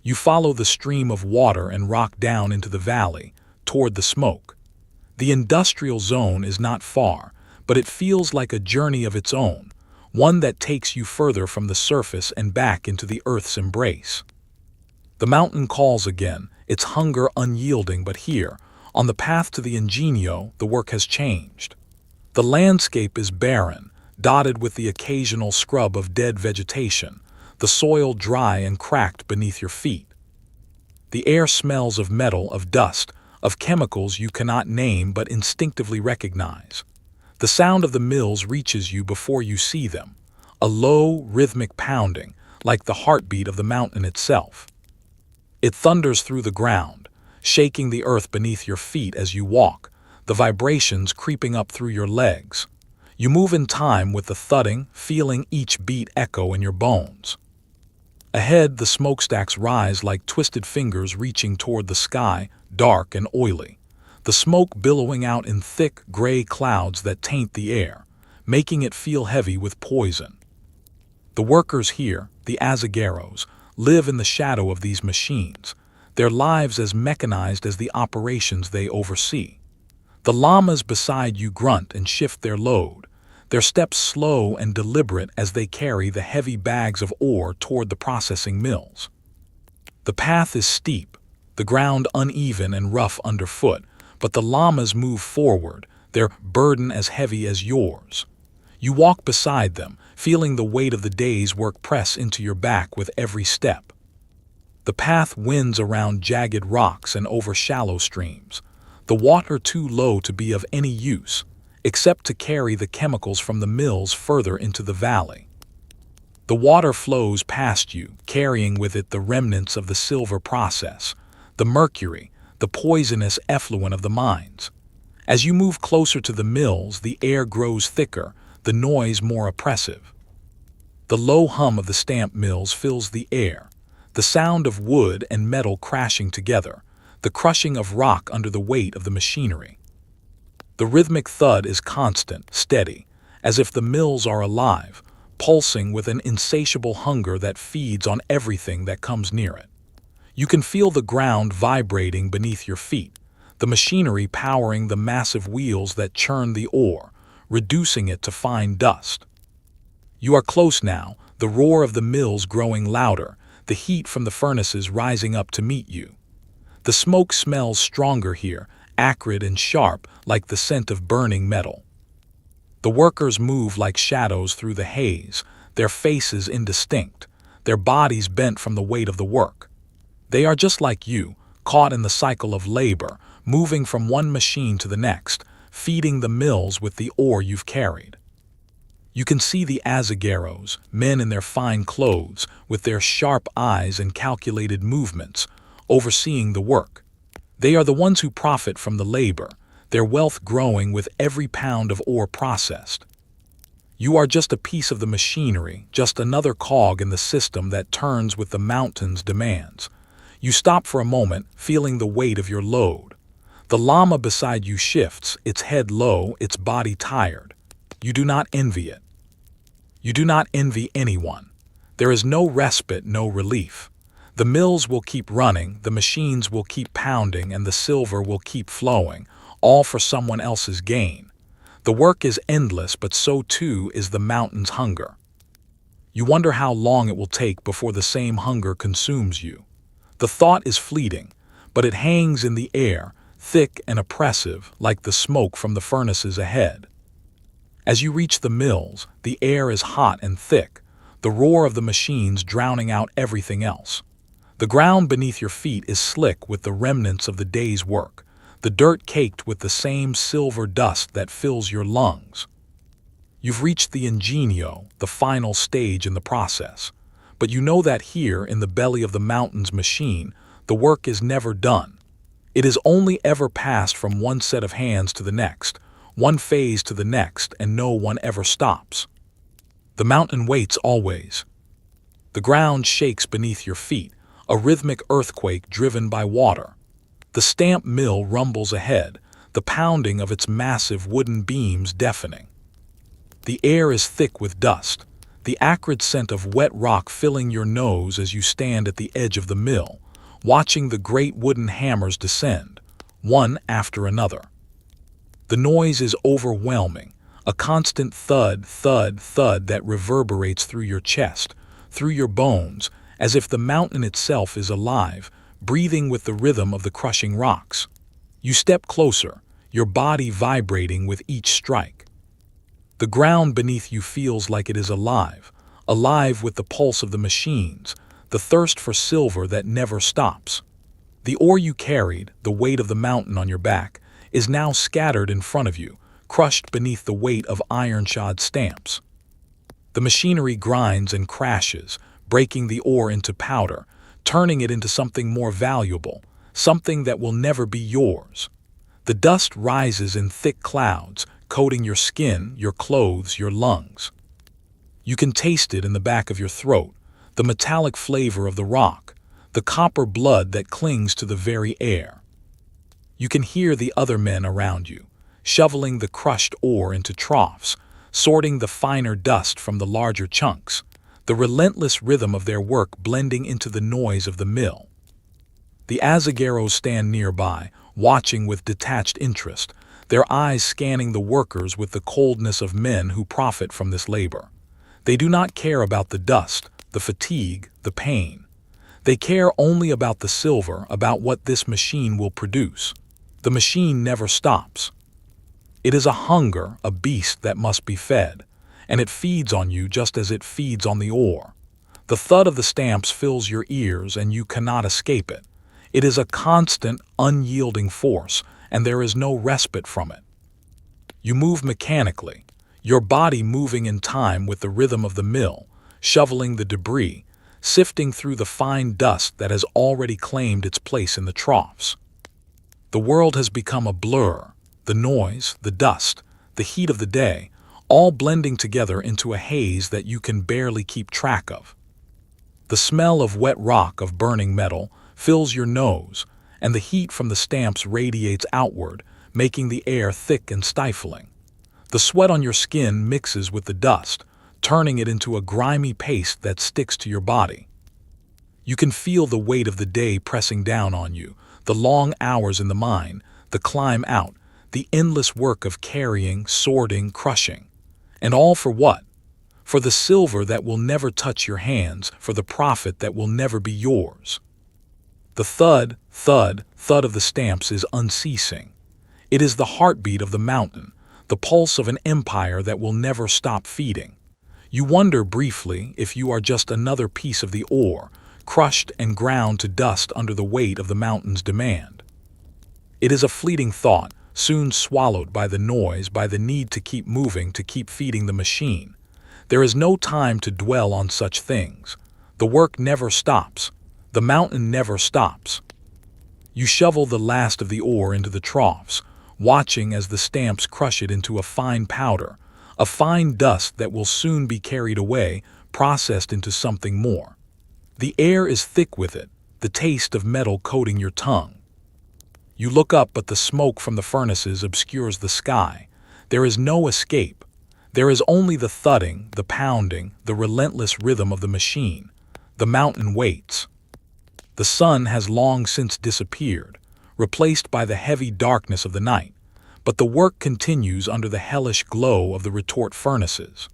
You follow the stream of water and rock down into the valley, toward the smoke. The industrial zone is not far, but it feels like a journey of its own, one that takes you further from the surface and back into the earth's embrace. The mountain calls again, its hunger unyielding, but here, on the path to the Ingenio, the work has changed. The landscape is barren, dotted with the occasional scrub of dead vegetation, the soil dry and cracked beneath your feet. The air smells of metal, of dust, of chemicals you cannot name but instinctively recognize. The sound of the mills reaches you before you see them, a low, rhythmic pounding, like the heartbeat of the mountain itself. It thunders through the ground, shaking the earth beneath your feet as you walk, the vibrations creeping up through your legs. You move in time with the thudding, feeling each beat echo in your bones. Ahead, the smokestacks rise like twisted fingers reaching toward the sky, dark and oily, the smoke billowing out in thick, gray clouds that taint the air, making it feel heavy with poison. The workers here, the azagueros, live in the shadow of these machines, their lives as mechanized as the operations they oversee. The llamas beside you grunt and shift their load, their steps slow and deliberate as they carry the heavy bags of ore toward the processing mills. The path is steep, the ground uneven and rough underfoot, but the llamas move forward, their burden as heavy as yours. You walk beside them, feeling the weight of the day's work press into your back with every step. The path winds around jagged rocks and over shallow streams, the water too low to be of any use, except to carry the chemicals from the mills further into the valley. The water flows past you, carrying with it the remnants of the silver process, the mercury, the poisonous effluent of the mines. As you move closer to the mills, the air grows thicker, the noise more oppressive. The low hum of the stamp mills fills the air, the sound of wood and metal crashing together, the crushing of rock under the weight of the machinery. The rhythmic thud is constant, steady, as if the mills are alive, pulsing with an insatiable hunger that feeds on everything that comes near it. You can feel the ground vibrating beneath your feet, the machinery powering the massive wheels that churn the ore, reducing it to fine dust. You are close now, the roar of the mills growing louder, the heat from the furnaces rising up to meet you. The smoke smells stronger here, acrid and sharp, like the scent of burning metal. The workers move like shadows through the haze, their faces indistinct, their bodies bent from the weight of the work. They are just like you, caught in the cycle of labor, moving from one machine to the next, feeding the mills with the ore you've carried. You can see the azagueros, men in their fine clothes, with their sharp eyes and calculated movements, overseeing the work. They are the ones who profit from the labor, their wealth growing with every pound of ore processed. You are just a piece of the machinery, just another cog in the system that turns with the mountain's demands. You stop for a moment, feeling the weight of your load. The llama beside you shifts, its head low, its body tired. You do not envy it. You do not envy anyone. There is no respite, no relief. The mills will keep running, the machines will keep pounding, and the silver will keep flowing, all for someone else's gain. The work is endless, but so too is the mountain's hunger. You wonder how long it will take before the same hunger consumes you. The thought is fleeting, but it hangs in the air, thick and oppressive, like the smoke from the furnaces ahead. As you reach the mills, the air is hot and thick, the roar of the machines drowning out everything else. The ground beneath your feet is slick with the remnants of the day's work, the dirt caked with the same silver dust that fills your lungs. You've reached the ingenio, the final stage in the process, but you know that here in the belly of the mountain's machine, the work is never done. It is only ever passed from one set of hands to the next, one phase to the next, and no one ever stops. The mountain waits always. The ground shakes beneath your feet, a rhythmic earthquake driven by water. The stamp mill rumbles ahead, the pounding of its massive wooden beams deafening. The air is thick with dust, the acrid scent of wet rock filling your nose as you stand at the edge of the mill, watching the great wooden hammers descend, one after another. The noise is overwhelming, a constant thud, thud, thud that reverberates through your chest, through your bones, as if the mountain itself is alive, breathing with the rhythm of the crushing rocks. You step closer, your body vibrating with each strike. The ground beneath you feels like it is alive, alive with the pulse of the machines, the thirst for silver that never stops. The ore you carried, the weight of the mountain on your back, is now scattered in front of you, crushed beneath the weight of iron-shod stamps. The machinery grinds and crashes, breaking the ore into powder, turning it into something more valuable, something that will never be yours. The dust rises in thick clouds, coating your skin, your clothes, your lungs. You can taste it in the back of your throat, the metallic flavor of the rock, the copper blood that clings to the very air. You can hear the other men around you, shoveling the crushed ore into troughs, sorting the finer dust from the larger chunks. the relentless rhythm of their work blending into the noise of the mill. The azagueros stand nearby, watching with detached interest, their eyes scanning the workers with the coldness of men who profit from this labor. They do not care about the dust, the fatigue, the pain. They care only about the silver, about what this machine will produce. The machine never stops. It is a hunger, a beast that must be fed, and it feeds on you just as it feeds on the ore. The thud of the stamps fills your ears and you cannot escape it. It is a constant, unyielding force, and there is no respite from it. You move mechanically, your body moving in time with the rhythm of the mill, shoveling the debris, sifting through the fine dust that has already claimed its place in the troughs. The world has become a blur, the noise, the dust, the heat of the day, all blending together into a haze that you can barely keep track of. The smell of wet rock, of burning metal, fills your nose, and the heat from the stamps radiates outward, making the air thick and stifling. The sweat on your skin mixes with the dust, turning it into a grimy paste that sticks to your body. You can feel the weight of the day pressing down on you, the long hours in the mine, the climb out, the endless work of carrying, sorting, crushing. And all for what? For the silver that will never touch your hands, for the profit that will never be yours. The thud, thud, thud of the stamps is unceasing. It is the heartbeat of the mountain, the pulse of an empire that will never stop feeding. You wonder briefly if you are just another piece of the ore, crushed and ground to dust under the weight of the mountain's demand. It is a fleeting thought, soon swallowed by the noise, by the need to keep moving, to keep feeding the machine. There is no time to dwell on such things. The work never stops. The mountain never stops. You shovel the last of the ore into the troughs, watching as the stamps crush it into a fine powder, a fine dust that will soon be carried away, processed into something more. The air is thick with it, the taste of metal coating your tongue. You look up, but the smoke from the furnaces obscures the sky. There is no escape. There is only the thudding, the pounding, the relentless rhythm of the machine. The mountain waits. The sun has long since disappeared, replaced by the heavy darkness of the night, but the work continues under the hellish glow of the retort furnaces.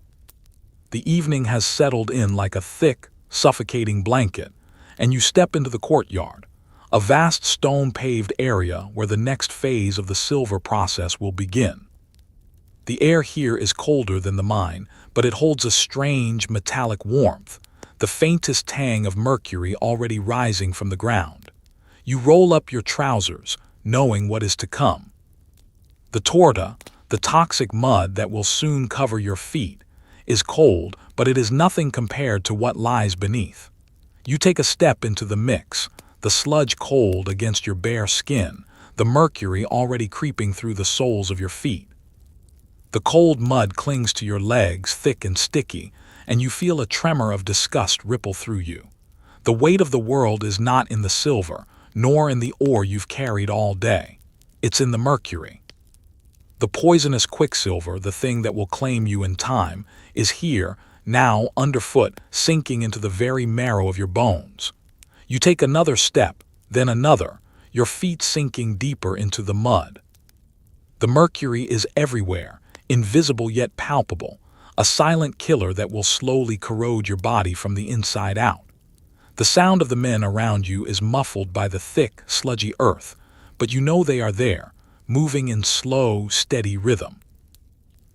The evening has settled in like a thick, suffocating blanket, and you step into the courtyard, a vast stone-paved area where the next phase of the silver process will begin. The air here is colder than the mine, but it holds a strange, metallic warmth, the faintest tang of mercury already rising from the ground. You roll up your trousers, knowing what is to come. The torta, the toxic mud that will soon cover your feet, is cold, but it is nothing compared to what lies beneath. You take a step into the mix, the sludge cold against your bare skin, the mercury already creeping through the soles of your feet. The cold mud clings to your legs, thick and sticky, and you feel a tremor of disgust ripple through you. The weight of the world is not in the silver, nor in the ore you've carried all day. It's in the mercury. The poisonous quicksilver, the thing that will claim you in time, is here, now, underfoot, sinking into the very marrow of your bones. You take another step, then another, your feet sinking deeper into the mud. The mercury is everywhere, invisible yet palpable, a silent killer that will slowly corrode your body from the inside out. The sound of the men around you is muffled by the thick, sludgy earth, but you know they are there, moving in slow, steady rhythm.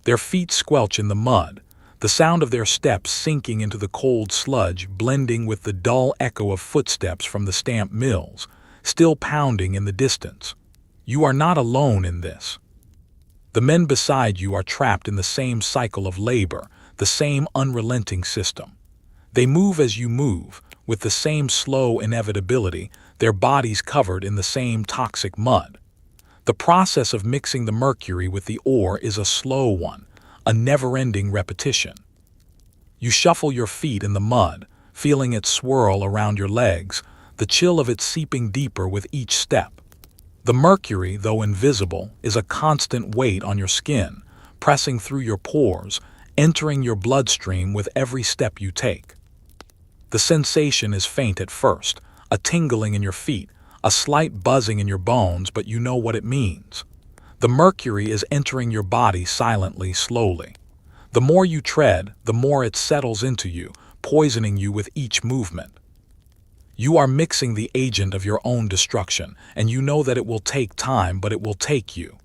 Their feet squelch in the mud, the sound of their steps sinking into the cold sludge blending with the dull echo of footsteps from the stamp mills, still pounding in the distance. You are not alone in this. The men beside you are trapped in the same cycle of labor, the same unrelenting system. They move as you move, with the same slow inevitability, their bodies covered in the same toxic mud. The process of mixing the mercury with the ore is a slow one, a never-ending repetition. You shuffle your feet in the mud, feeling it swirl around your legs, the chill of it seeping deeper with each step. The mercury, though invisible, is a constant weight on your skin, pressing through your pores, entering your bloodstream with every step you take. The sensation is faint at first, a tingling in your feet, a slight buzzing in your bones, but you know what it means. The mercury is entering your body silently, slowly. The more you tread, the more it settles into you, poisoning you with each movement. You are mixing the agent of your own destruction, and you know that it will take time, but it will take you.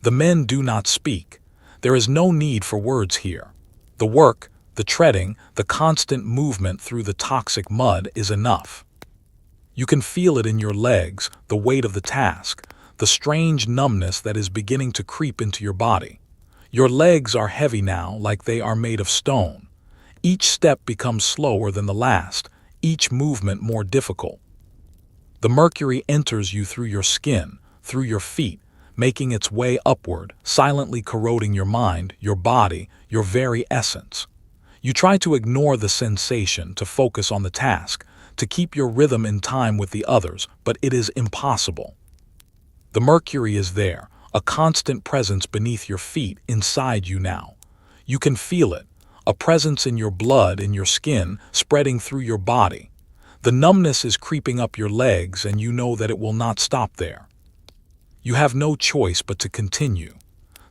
The men do not speak. There is no need for words here. The work, the treading, the constant movement through the toxic mud is enough. You can feel it in your legs, the weight of the task, the strange numbness that is beginning to creep into your body. Your legs are heavy now, like they are made of stone. Each step becomes slower than the last, each movement more difficult. The mercury enters you through your skin, through your feet, making its way upward, silently corroding your mind, your body, your very essence. You try to ignore the sensation, to focus on the task, to keep your rhythm in time with the others, but it is impossible. The mercury is there, a constant presence beneath your feet, inside you now. You can feel it, a presence in your blood, in your skin, spreading through your body. The numbness is creeping up your legs, and you know that it will not stop there. You have no choice but to continue.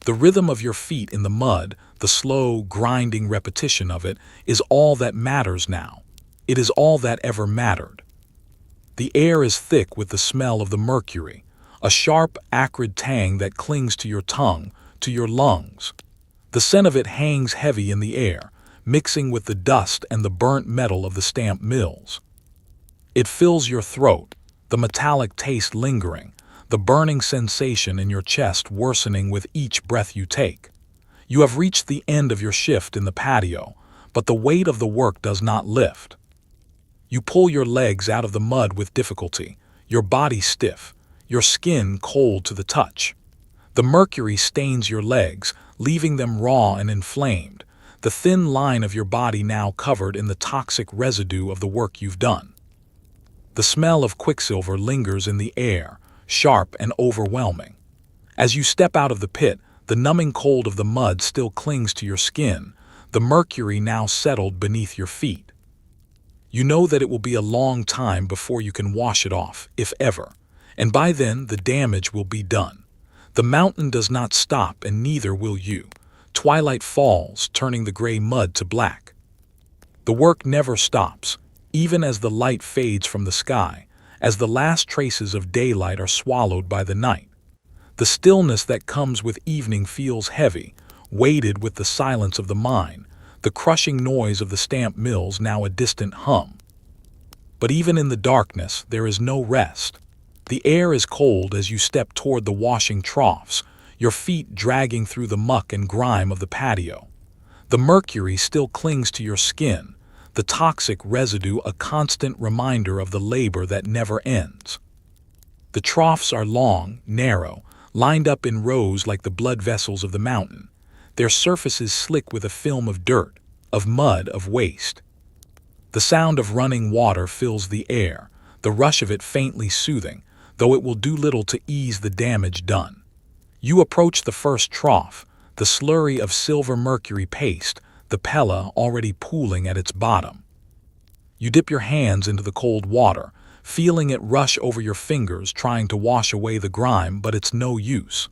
The rhythm of your feet in the mud, the slow, grinding repetition of it, is all that matters now. It is all that ever mattered. The air is thick with the smell of the mercury, a sharp, acrid tang that clings to your tongue, to your lungs. The scent of it hangs heavy in the air, mixing with the dust and the burnt metal of the stamp mills. It fills your throat, the metallic taste lingering, the burning sensation in your chest worsening with each breath you take. You have reached the end of your shift in the patio, but the weight of the work does not lift. You pull your legs out of the mud with difficulty, your body stiff, your skin cold to the touch. The mercury stains your legs, leaving them raw and inflamed, the thin line of your body now covered in the toxic residue of the work you've done. The smell of quicksilver lingers in the air, sharp and overwhelming. As you step out of the pit, the numbing cold of the mud still clings to your skin, the mercury now settled beneath your feet. You know that it will be a long time before you can wash it off, if ever, and by then the damage will be done. The mountain does not stop, and neither will you. Twilight falls, turning the gray mud to black. The work never stops, even as the light fades from the sky, as the last traces of daylight are swallowed by the night. The stillness that comes with evening feels heavy, weighted with the silence of the mine, the crushing noise of the stamp mills now a distant hum. But even in the darkness, there is no rest. The air is cold as you step toward the washing troughs, your feet dragging through the muck and grime of the patio. The mercury still clings to your skin, the toxic residue a constant reminder of the labor that never ends. The troughs are long, narrow, lined up in rows like the blood vessels of the mountain, their surfaces slick with a film of dirt, of mud, of waste. The sound of running water fills the air, the rush of it faintly soothing, though it will do little to ease the damage done. You approach the first trough, the slurry of silver mercury paste, the pella already pooling at its bottom. You dip your hands into the cold water, feeling it rush over your fingers, trying to wash away the grime, but it's no use.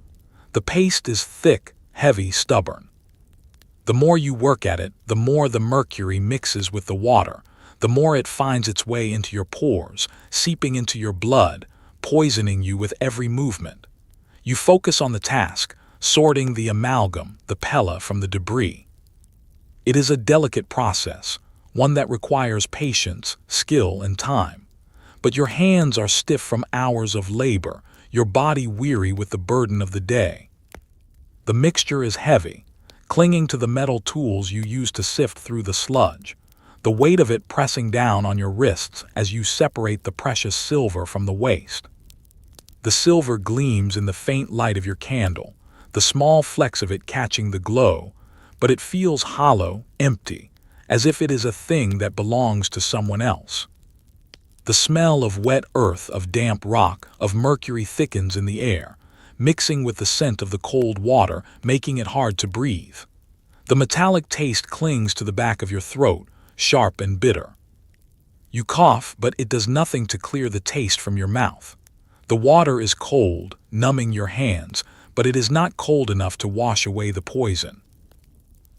The paste is thick, heavy, stubborn. The more you work at it, the more the mercury mixes with the water, the more it finds its way into your pores, seeping into your blood, poisoning you with every movement. You focus on the task, sorting the amalgam, the pella, from the debris. It is a delicate process, one that requires patience, skill, and time. But your hands are stiff from hours of labor, your body weary with the burden of the day. The mixture is heavy, clinging to the metal tools you use to sift through the sludge, the weight of it pressing down on your wrists as you separate the precious silver from the waste. The silver gleams in the faint light of your candle, the small flecks of it catching the glow, but it feels hollow, empty, as if it is a thing that belongs to someone else. The smell of wet earth, of damp rock, of mercury thickens in the air, mixing with the scent of the cold water, making it hard to breathe. The metallic taste clings to the back of your throat, sharp and bitter. You cough, but it does nothing to clear the taste from your mouth. The water is cold, numbing your hands, but it is not cold enough to wash away the poison.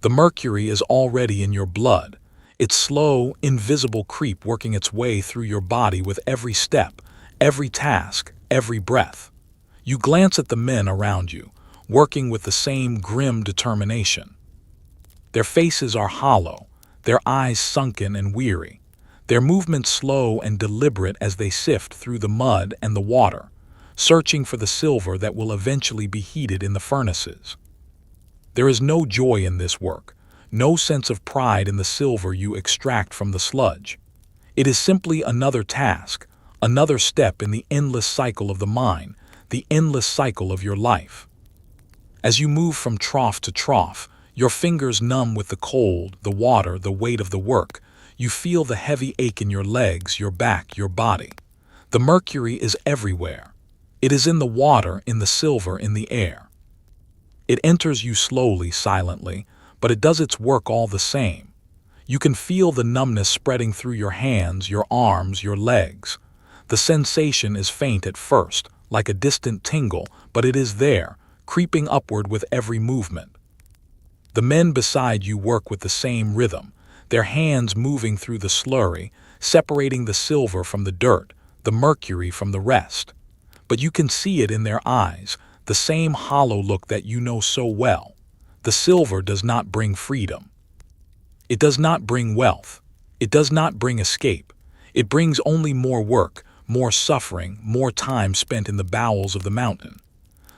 The mercury is already in your blood, its slow, invisible creep working its way through your body with every step, every task, every breath. You glance at the men around you, working with the same grim determination. Their faces are hollow, their eyes sunken and weary, their movements slow and deliberate as they sift through the mud and the water, searching for the silver that will eventually be heated in the furnaces. There is no joy in this work, no sense of pride in the silver you extract from the sludge. It is simply another task, another step in the endless cycle of the mine, the endless cycle of your life. As you move from trough to trough, your fingers numb with the cold, the water, the weight of the work, you feel the heavy ache in your legs, your back, your body. The mercury is everywhere. It is in the water, in the silver, in the air. It enters you slowly, silently, but it does its work all the same. You can feel the numbness spreading through your hands, your arms, your legs. The sensation is faint at first, like a distant tingle, but it is there, creeping upward with every movement. The men beside you work with the same rhythm, their hands moving through the slurry, separating the silver from the dirt, the mercury from the rest. But you can see it in their eyes, the same hollow look that you know so well. The silver does not bring freedom. It does not bring wealth. It does not bring escape. It brings only more work, more suffering, more time spent in the bowels of the mountain.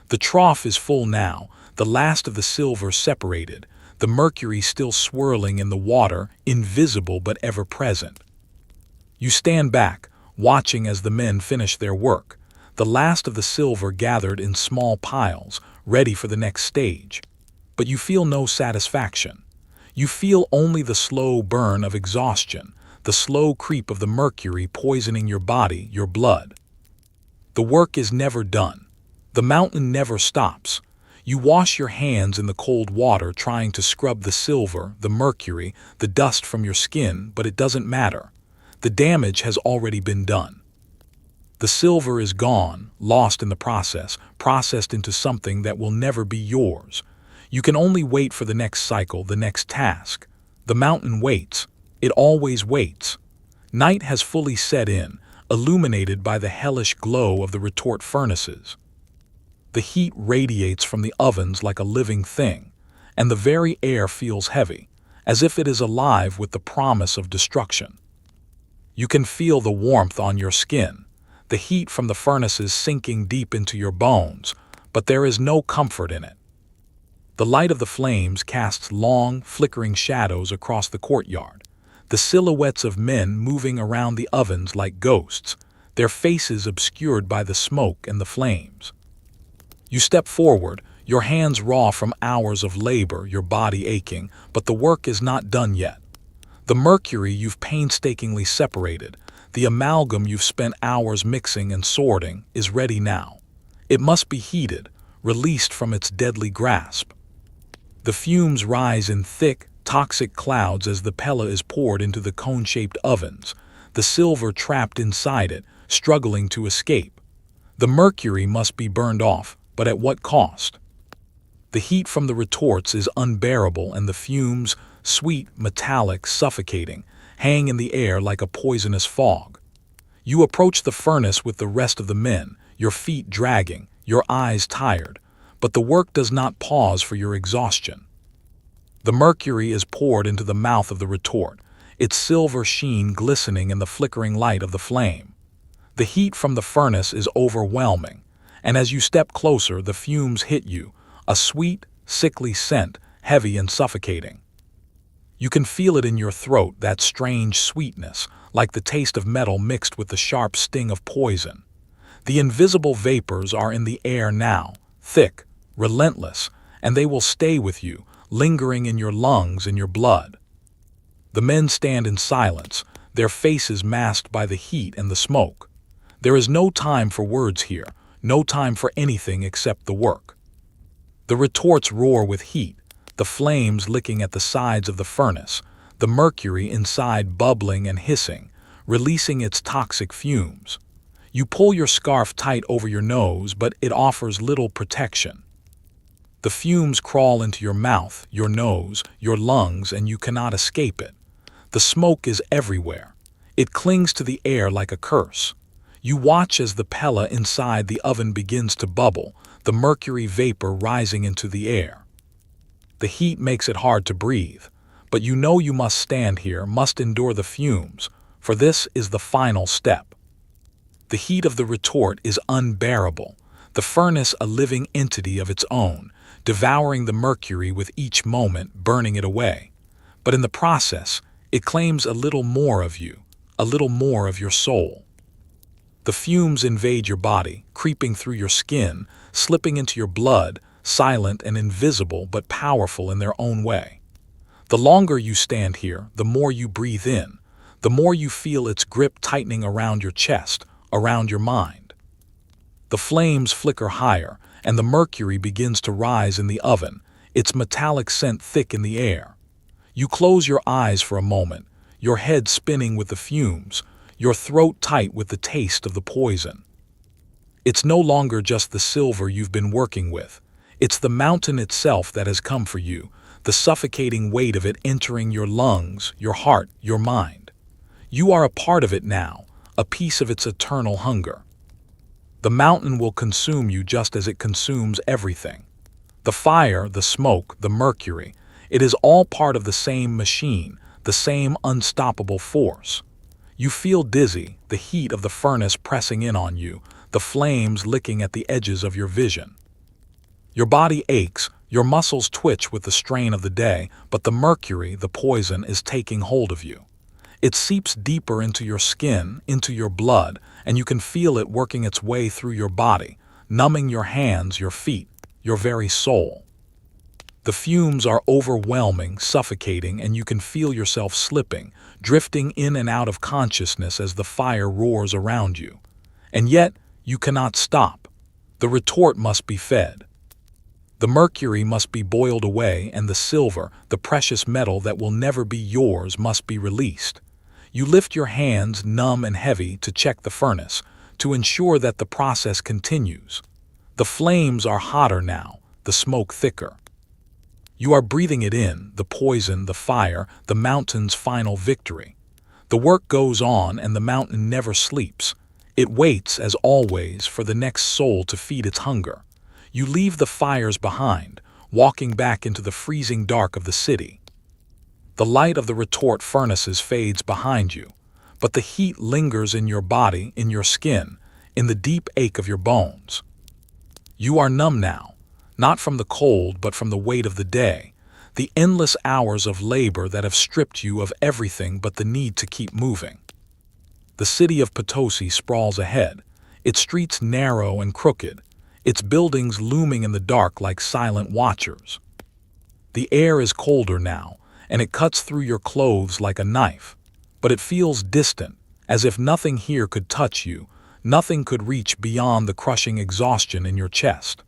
The trough is full now, the last of the silver separated, the mercury still swirling in the water, invisible but ever present. You stand back, watching as the men finish their work, the last of the silver gathered in small piles, ready for the next stage. But you feel no satisfaction. You feel only the slow burn of exhaustion, the slow creep of the mercury poisoning your body, your blood. The work is never done. The mountain never stops. You wash your hands in the cold water trying to scrub the silver, the mercury, the dust from your skin, but it doesn't matter. The damage has already been done. The silver is gone, lost in the process, processed into something that will never be yours. You can only wait for the next cycle, the next task. The mountain waits. It always waits. Night has fully set in, illuminated by the hellish glow of the retort furnaces. The heat radiates from the ovens like a living thing, and the very air feels heavy, as if it is alive with the promise of destruction. You can feel the warmth on your skin, the heat from the furnaces sinking deep into your bones, but there is no comfort in it. The light of the flames casts long, flickering shadows across the courtyard, the silhouettes of men moving around the ovens like ghosts, their faces obscured by the smoke and the flames. You step forward, your hands raw from hours of labor, your body aching, but the work is not done yet. The mercury you've painstakingly separated, the amalgam you've spent hours mixing and sorting, is ready now. It must be heated, released from its deadly grasp. The fumes rise in thick, toxic clouds as the pella is poured into the cone-shaped ovens, the silver trapped inside it, struggling to escape. The mercury must be burned off, but at what cost? The heat from the retorts is unbearable and the fumes, sweet, metallic, suffocating, hang in the air like a poisonous fog. You approach the furnace with the rest of the men, your feet dragging, your eyes tired, but the work does not pause for your exhaustion. The mercury is poured into the mouth of the retort, its silver sheen glistening in the flickering light of the flame. The heat from the furnace is overwhelming, and as you step closer, the fumes hit you, a sweet, sickly scent, heavy and suffocating. You can feel it in your throat, that strange sweetness, like the taste of metal mixed with the sharp sting of poison. The invisible vapors are in the air now, thick, relentless, and they will stay with you, lingering in your lungs and your blood. The men stand in silence, their faces masked by the heat and the smoke. There is no time for words here, no time for anything except the work. The retorts roar with heat, the flames licking at the sides of the furnace, the mercury inside bubbling and hissing, releasing its toxic fumes. You pull your scarf tight over your nose, but it offers little protection. The fumes crawl into your mouth, your nose, your lungs, and you cannot escape it. The smoke is everywhere. It clings to the air like a curse. You watch as the pella inside the oven begins to bubble, the mercury vapor rising into the air. The heat makes it hard to breathe, but you know you must stand here, must endure the fumes, for this is the final step. The heat of the retort is unbearable, the furnace a living entity of its own, devouring the mercury with each moment, burning it away. But in the process, it claims a little more of you, a little more of your soul. The fumes invade your body, creeping through your skin, slipping into your blood, silent and invisible but powerful in their own way. The longer you stand here, the more you breathe in, the more you feel its grip tightening around your chest, around your mind. The flames flicker higher, and the mercury begins to rise in the oven, its metallic scent thick in the air. You close your eyes for a moment, your head spinning with the fumes, your throat tight with the taste of the poison. It's no longer just the silver you've been working with. It's the mountain itself that has come for you, the suffocating weight of it entering your lungs, your heart, your mind. You are a part of it now, a piece of its eternal hunger. The mountain will consume you just as it consumes everything. The fire, the smoke, the mercury, it is all part of the same machine, the same unstoppable force. You feel dizzy, the heat of the furnace pressing in on you, the flames licking at the edges of your vision. Your body aches, your muscles twitch with the strain of the day, but the mercury, the poison, is taking hold of you. It seeps deeper into your skin, into your blood, and you can feel it working its way through your body, numbing your hands, your feet, your very soul. The fumes are overwhelming, suffocating, and you can feel yourself slipping, drifting in and out of consciousness as the fire roars around you. And yet, you cannot stop. The retort must be fed. The mercury must be boiled away, and the silver, the precious metal that will never be yours, must be released. You lift your hands, numb and heavy, to check the furnace, to ensure that the process continues. The flames are hotter now, the smoke thicker. You are breathing it in, the poison, the fire, the mountain's final victory. The work goes on, and the mountain never sleeps. It waits, as always, for the next soul to feed its hunger. You leave the fires behind, walking back into the freezing dark of the city. The light of the retort furnaces fades behind you, but the heat lingers in your body, in your skin, in the deep ache of your bones. You are numb now, not from the cold but from the weight of the day, the endless hours of labor that have stripped you of everything but the need to keep moving. The city of Potosí sprawls ahead, its streets narrow and crooked, its buildings looming in the dark like silent watchers. The air is colder now, and it cuts through your clothes like a knife, but it feels distant, as if nothing here could touch you, nothing could reach beyond the crushing exhaustion in your chest.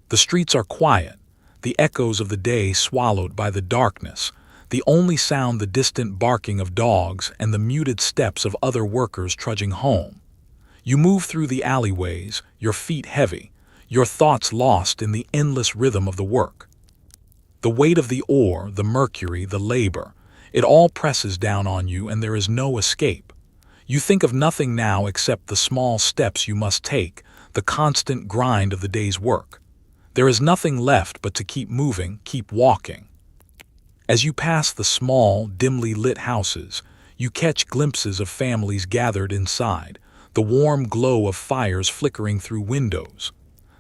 The streets are quiet, the echoes of the day swallowed by the darkness, the only sound the distant barking of dogs and the muted steps of other workers trudging home. You move through the alleyways, your feet heavy, your thoughts lost in the endless rhythm of the work. The weight of the ore, the mercury, the labor, it all presses down on you, and there is no escape. You think of nothing now except the small steps you must take, the constant grind of the day's work. There is nothing left but to keep moving, keep walking. As you pass the small, dimly lit houses, you catch glimpses of families gathered inside, the warm glow of fires flickering through windows.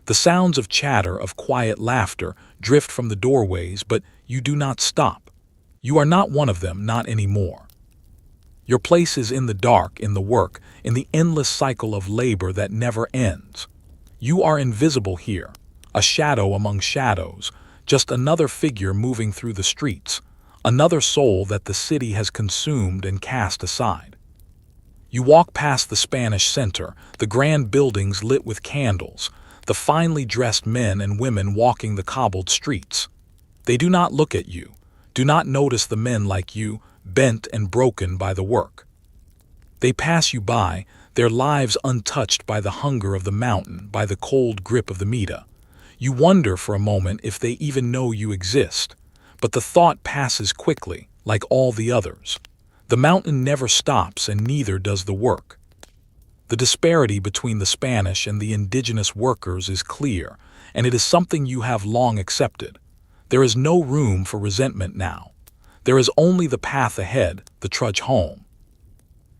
The sounds of chatter, of quiet laughter, drift from the doorways, but you do not stop. You are not one of them, not anymore. Your place is in the dark, in the work, in the endless cycle of labor that never ends. You are invisible here, a shadow among shadows, just another figure moving through the streets, another soul that the city has consumed and cast aside. You walk past the Spanish Center, the grand buildings lit with candles, the finely dressed men and women walking the cobbled streets. They do not look at you, do not notice the men like you, bent and broken by the work. They pass you by, their lives untouched by the hunger of the mountain, by the cold grip of the mita. You wonder for a moment if they even know you exist, but the thought passes quickly, like all the others. The mountain never stops, and neither does the work. The disparity between the Spanish and the indigenous workers is clear, and it is something you have long accepted. There is no room for resentment now. There is only the path ahead, the trudge home.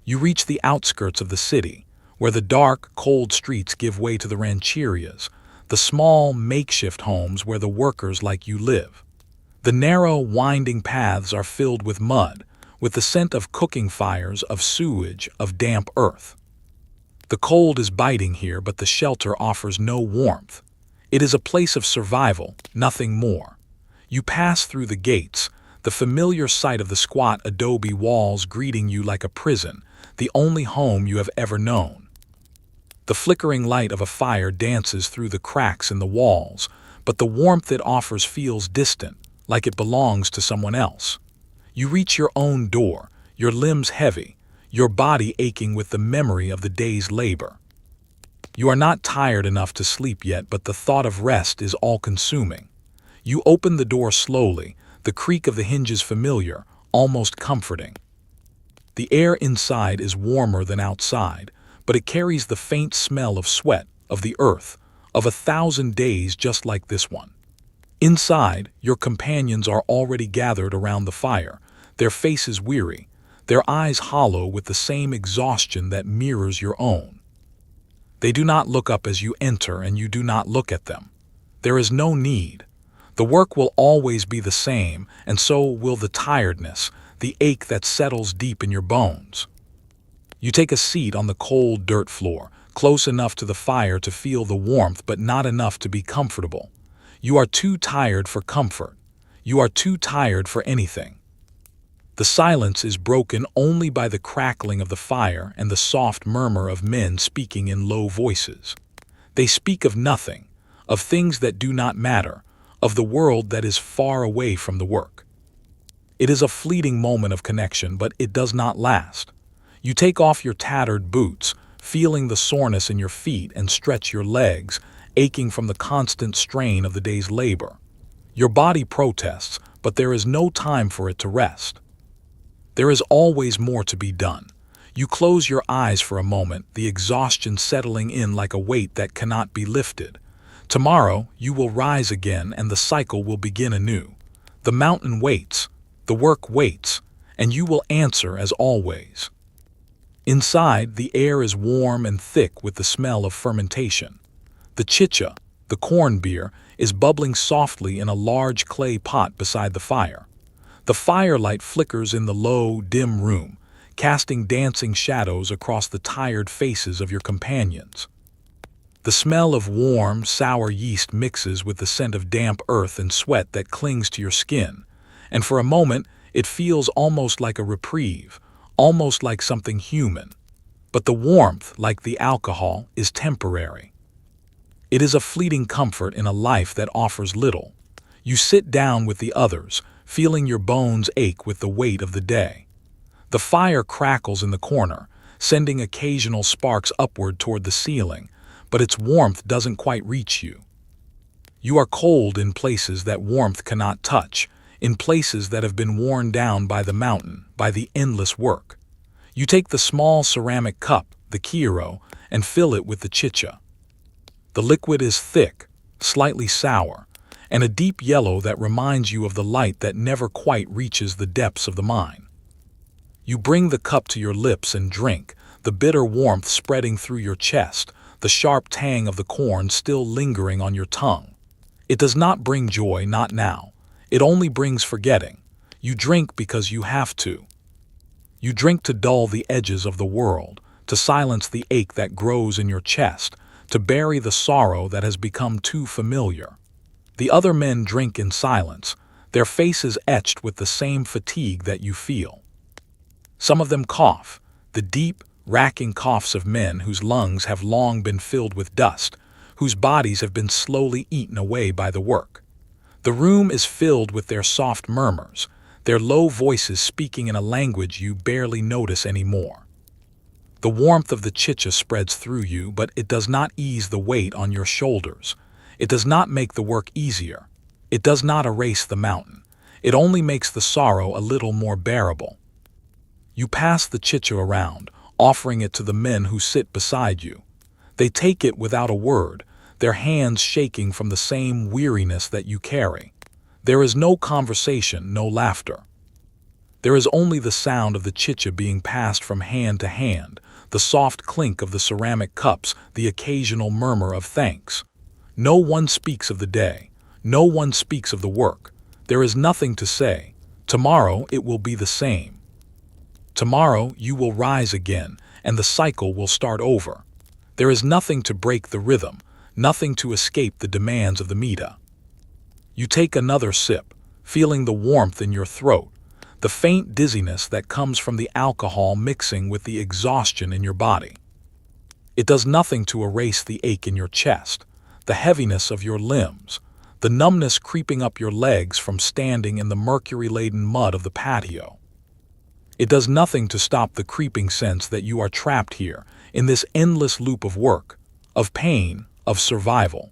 You reach the outskirts of the city, where the dark, cold streets give way to the rancherias, the small, makeshift homes where the workers like you live. The narrow, winding paths are filled with mud, with the scent of cooking fires, of sewage, of damp earth. The cold is biting here, but the shelter offers no warmth. It is a place of survival, nothing more. You pass through the gates, the familiar sight of the squat adobe walls greeting you like a prison, the only home you have ever known. The flickering light of a fire dances through the cracks in the walls, but the warmth it offers feels distant, like it belongs to someone else. You reach your own door, your limbs heavy, your body aching with the memory of the day's labor. You are not tired enough to sleep yet, but the thought of rest is all-consuming. You open the door slowly, the creak of the hinges familiar, almost comforting. The air inside is warmer than outside, but it carries the faint smell of sweat, of the earth, of 1,000 days just like this one. Inside, your companions are already gathered around the fire, their faces weary, their eyes hollow with the same exhaustion that mirrors your own. They do not look up as you enter, and you do not look at them. There is no need. The work will always be the same, and so will the tiredness, the ache that settles deep in your bones. You take a seat on the cold dirt floor, close enough to the fire to feel the warmth but not enough to be comfortable. You are too tired for comfort. You are too tired for anything. The silence is broken only by the crackling of the fire and the soft murmur of men speaking in low voices. They speak of nothing, of things that do not matter, of the world that is far away from the work. It is a fleeting moment of connection, but it does not last. You take off your tattered boots, feeling the soreness in your feet, and stretch your legs, aching from the constant strain of the day's labor. Your body protests, but there is no time for it to rest. There is always more to be done. You close your eyes for a moment, the exhaustion settling in like a weight that cannot be lifted. Tomorrow, you will rise again, and the cycle will begin anew. The mountain waits, the work waits, and you will answer as always. Inside, the air is warm and thick with the smell of fermentation. The chicha, the corn beer, is bubbling softly in a large clay pot beside the fire. The firelight flickers in the low, dim room, casting dancing shadows across the tired faces of your companions. The smell of warm, sour yeast mixes with the scent of damp earth and sweat that clings to your skin, and for a moment it feels almost like a reprieve, almost like something human. But the warmth, like the alcohol, is temporary. It is a fleeting comfort in a life that offers little. You sit down with the others, feeling your bones ache with the weight of the day. The fire crackles in the corner, sending occasional sparks upward toward the ceiling, but its warmth doesn't quite reach you. You are cold in places that warmth cannot touch, in places that have been worn down by the mountain, by the endless work. You take the small ceramic cup, the kiro, and fill it with the chicha. The liquid is thick, slightly sour, and a deep yellow that reminds you of the light that never quite reaches the depths of the mine. You bring the cup to your lips and drink, the bitter warmth spreading through your chest, the sharp tang of the corn still lingering on your tongue. It does not bring joy, not now. It only brings forgetting. You drink because you have to. You drink to dull the edges of the world, to silence the ache that grows in your chest, to bury the sorrow that has become too familiar. The other men drink in silence, their faces etched with the same fatigue that you feel. Some of them cough, the deep, racking coughs of men whose lungs have long been filled with dust, whose bodies have been slowly eaten away by the work. The room is filled with their soft murmurs, their low voices speaking in a language you barely notice anymore. The warmth of the chicha spreads through you, but it does not ease the weight on your shoulders. It does not make the work easier. It does not erase the mountain. It only makes the sorrow a little more bearable. You pass the chicha around, offering it to the men who sit beside you. They take it without a word, their hands shaking from the same weariness that you carry. There is no conversation, no laughter. There is only the sound of the chicha being passed from hand to hand, the soft clink of the ceramic cups, the occasional murmur of thanks. No one speaks of the day. No one speaks of the work. There is nothing to say. Tomorrow it will be the same. Tomorrow you will rise again, and the cycle will start over. There is nothing to break the rhythm, nothing to escape the demands of the mita. You take another sip, feeling the warmth in your throat, the faint dizziness that comes from the alcohol mixing with the exhaustion in your body. It does nothing to erase the ache in your chest, the heaviness of your limbs, the numbness creeping up your legs from standing in the mercury-laden mud of the patio. It does nothing to stop the creeping sense that you are trapped here, in this endless loop of work, of pain, of survival.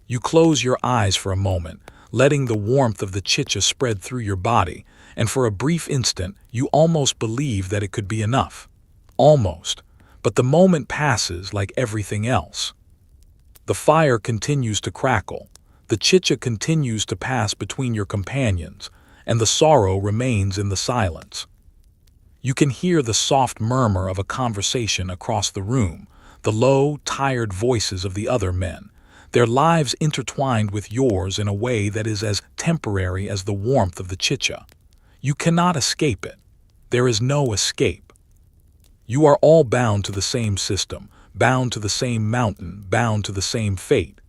You close your eyes for a moment, letting the warmth of the chicha spread through your body, and for a brief instant you almost believe that it could be enough. Almost. But the moment passes like everything else. The fire continues to crackle, the chicha continues to pass between your companions, and the sorrow remains in the silence. You can hear the soft murmur of a conversation across the room, the low, tired voices of the other men, their lives intertwined with yours in a way that is as temporary as the warmth of the chicha. You cannot escape it. There is no escape. You are all bound to the same system, bound to the same mountain, bound to the same fate.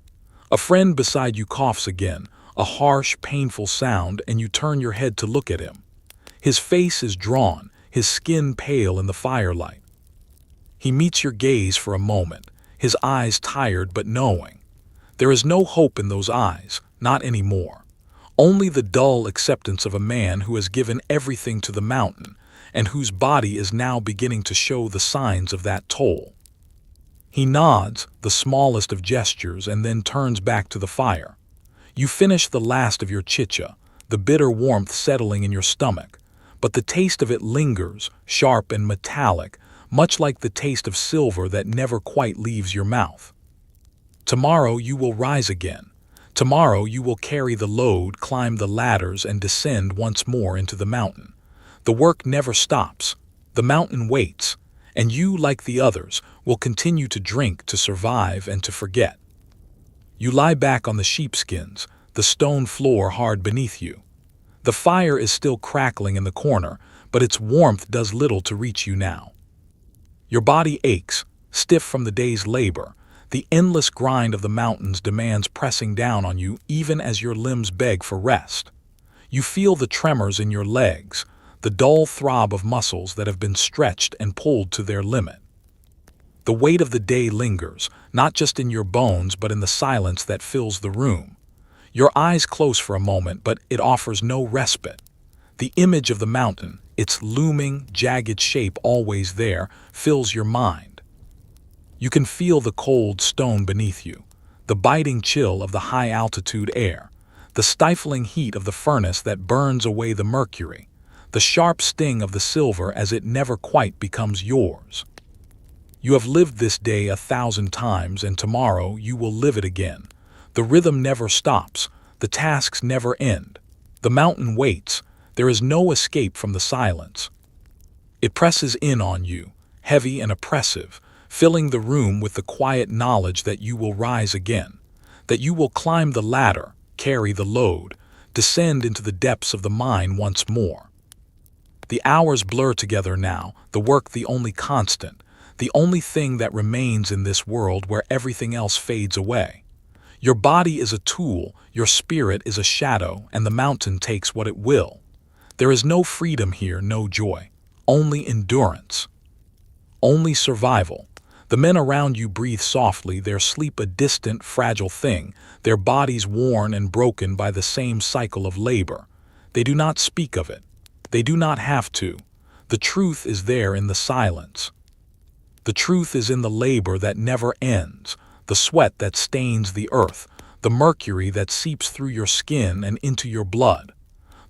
A friend beside you coughs again, a harsh, painful sound, and you turn your head to look at him. His face is drawn, his skin pale in the firelight. He meets your gaze for a moment, his eyes tired but knowing. There is no hope in those eyes, not anymore. Only the dull acceptance of a man who has given everything to the mountain, and whose body is now beginning to show the signs of that toll. He nods, the smallest of gestures, and then turns back to the fire. You finish the last of your chicha, the bitter warmth settling in your stomach, but the taste of it lingers, sharp and metallic, much like the taste of silver that never quite leaves your mouth. Tomorrow you will rise again. Tomorrow you will carry the load, climb the ladders, and descend once more into the mountain. The work never stops. The mountain waits, and you, like the others, will continue to drink, to survive, and to forget. You lie back on the sheepskins, the stone floor hard beneath you. The fire is still crackling in the corner, but its warmth does little to reach you now. Your body aches, stiff from the day's labor. The endless grind of the mountains demands pressing down on you even as your limbs beg for rest. You feel the tremors in your legs, the dull throb of muscles that have been stretched and pulled to their limit. The weight of the day lingers, not just in your bones but in the silence that fills the room. Your eyes close for a moment, but it offers no respite. The image of the mountain, its looming, jagged shape always there, fills your mind. You can feel the cold stone beneath you, the biting chill of the high-altitude air, the stifling heat of the furnace that burns away the mercury, the sharp sting of the silver as it never quite becomes yours. You have lived this day 1,000 times, and tomorrow you will live it again. The rhythm never stops, the tasks never end. The mountain waits, there is no escape from the silence. It presses in on you, heavy and oppressive, filling the room with the quiet knowledge that you will rise again, that you will climb the ladder, carry the load, descend into the depths of the mine once more. The hours blur together now, the work the only constant, the only thing that remains in this world where everything else fades away. Your body is a tool, your spirit is a shadow, and the mountain takes what it will. There is no freedom here, no joy, only endurance, only survival. The men around you breathe softly, their sleep a distant, fragile thing, their bodies worn and broken by the same cycle of labor. They do not speak of it. They do not have to. The truth is there in the silence. The truth is in the labor that never ends, the sweat that stains the earth, the mercury that seeps through your skin and into your blood.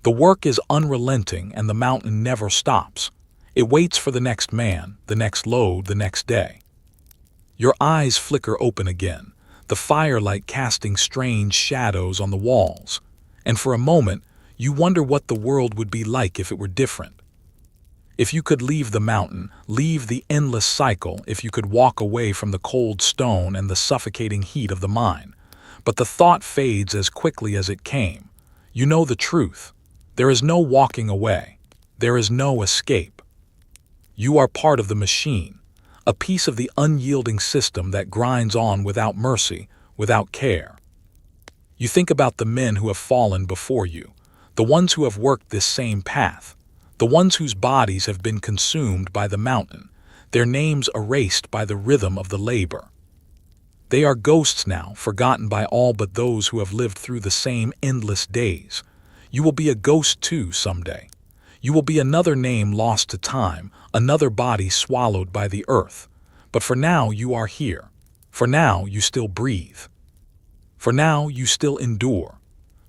The work is unrelenting and the mountain never stops. It waits for the next man, the next load, the next day. Your eyes flicker open again, the firelight casting strange shadows on the walls. And for a moment, you wonder what the world would be like if it were different. If you could leave the mountain, leave the endless cycle, if you could walk away from the cold stone and the suffocating heat of the mine. But the thought fades as quickly as it came. You know the truth. There is no walking away. There is no escape. You are part of the machine, a piece of the unyielding system that grinds on without mercy, without care. You think about the men who have fallen before you, the ones who have worked this same path, the ones whose bodies have been consumed by the mountain, their names erased by the rhythm of the labor. They are ghosts now, forgotten by all but those who have lived through the same endless days. You will be a ghost too someday. You will be another name lost to time, another body swallowed by the earth. But for now you are here. For now you still breathe. For now you still endure.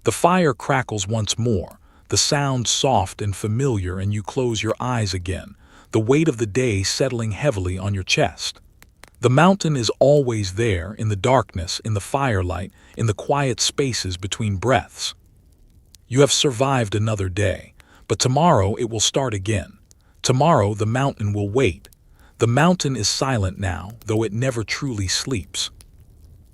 The fire crackles once more, the sound soft and familiar, and you close your eyes again, the weight of the day settling heavily on your chest. The mountain is always there, in the darkness, in the firelight, in the quiet spaces between breaths. You have survived another day, but tomorrow it will start again. Tomorrow the mountain will wait. The mountain is silent now, though it never truly sleeps.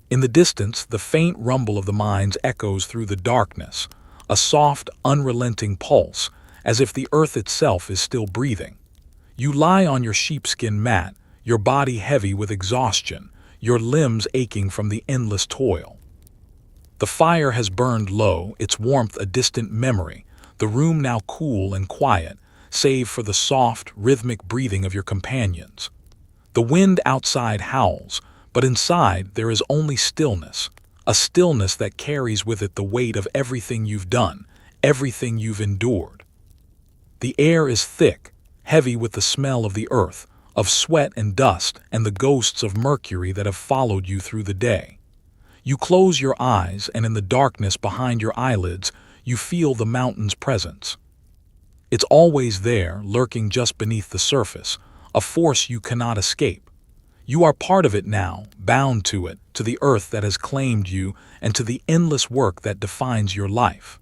In the distance, the faint rumble of the mines echoes through the darkness, a soft, unrelenting pulse, as if the earth itself is still breathing. You lie on your sheepskin mat, your body heavy with exhaustion, your limbs aching from the endless toil. The fire has burned low, its warmth a distant memory, the room now cool and quiet, save for the soft, rhythmic breathing of your companions. The wind outside howls, but inside there is only stillness, a stillness that carries with it the weight of everything you've done, everything you've endured. The air is thick, heavy with the smell of the earth, of sweat and dust and the ghosts of Mercury that have followed you through the day. You close your eyes, and in the darkness behind your eyelids, you feel the mountain's presence. It's always there, lurking just beneath the surface, a force you cannot escape. You are part of it now, bound to it, to the earth that has claimed you, and to the endless work that defines your life.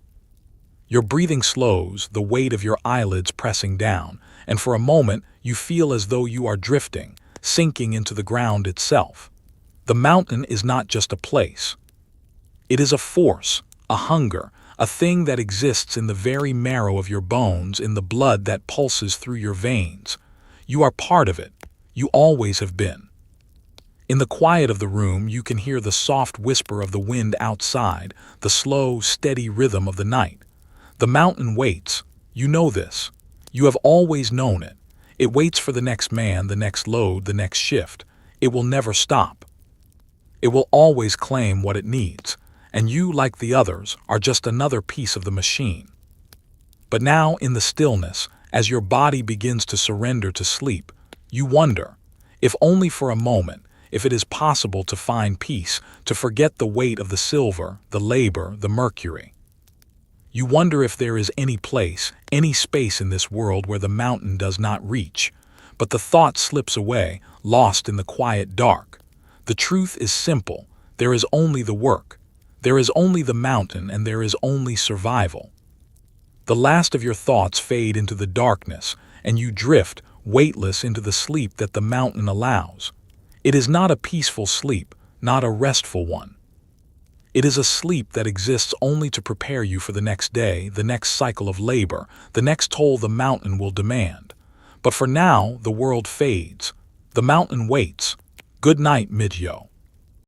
Your breathing slows, the weight of your eyelids pressing down, and for a moment you feel as though you are drifting, sinking into the ground itself. The mountain is not just a place. It is a force, a hunger, a thing that exists in the very marrow of your bones, in the blood that pulses through your veins. You are part of it. You always have been. In the quiet of the room, you can hear the soft whisper of the wind outside, the slow, steady rhythm of the night. The mountain waits. You know this. You have always known it. It waits for the next man, the next load, the next shift. It will never stop. It will always claim what it needs, and you, like the others, are just another piece of the machine. But now, in the stillness, as your body begins to surrender to sleep, you wonder, if only for a moment, if it is possible to find peace, to forget the weight of the silver, the labor, the mercury. You wonder if there is any place, any space in this world where the mountain does not reach. But the thought slips away, lost in the quiet dark. The truth is simple. There is only the work. There is only the mountain, and there is only survival. The last of your thoughts fade into the darkness, and you drift, weightless, into the sleep that the mountain allows. It is not a peaceful sleep, not a restful one. It is a sleep that exists only to prepare you for the next day, the next cycle of labor, the next toll the mountain will demand. But for now, the world fades. The mountain waits. Good night, Midyo.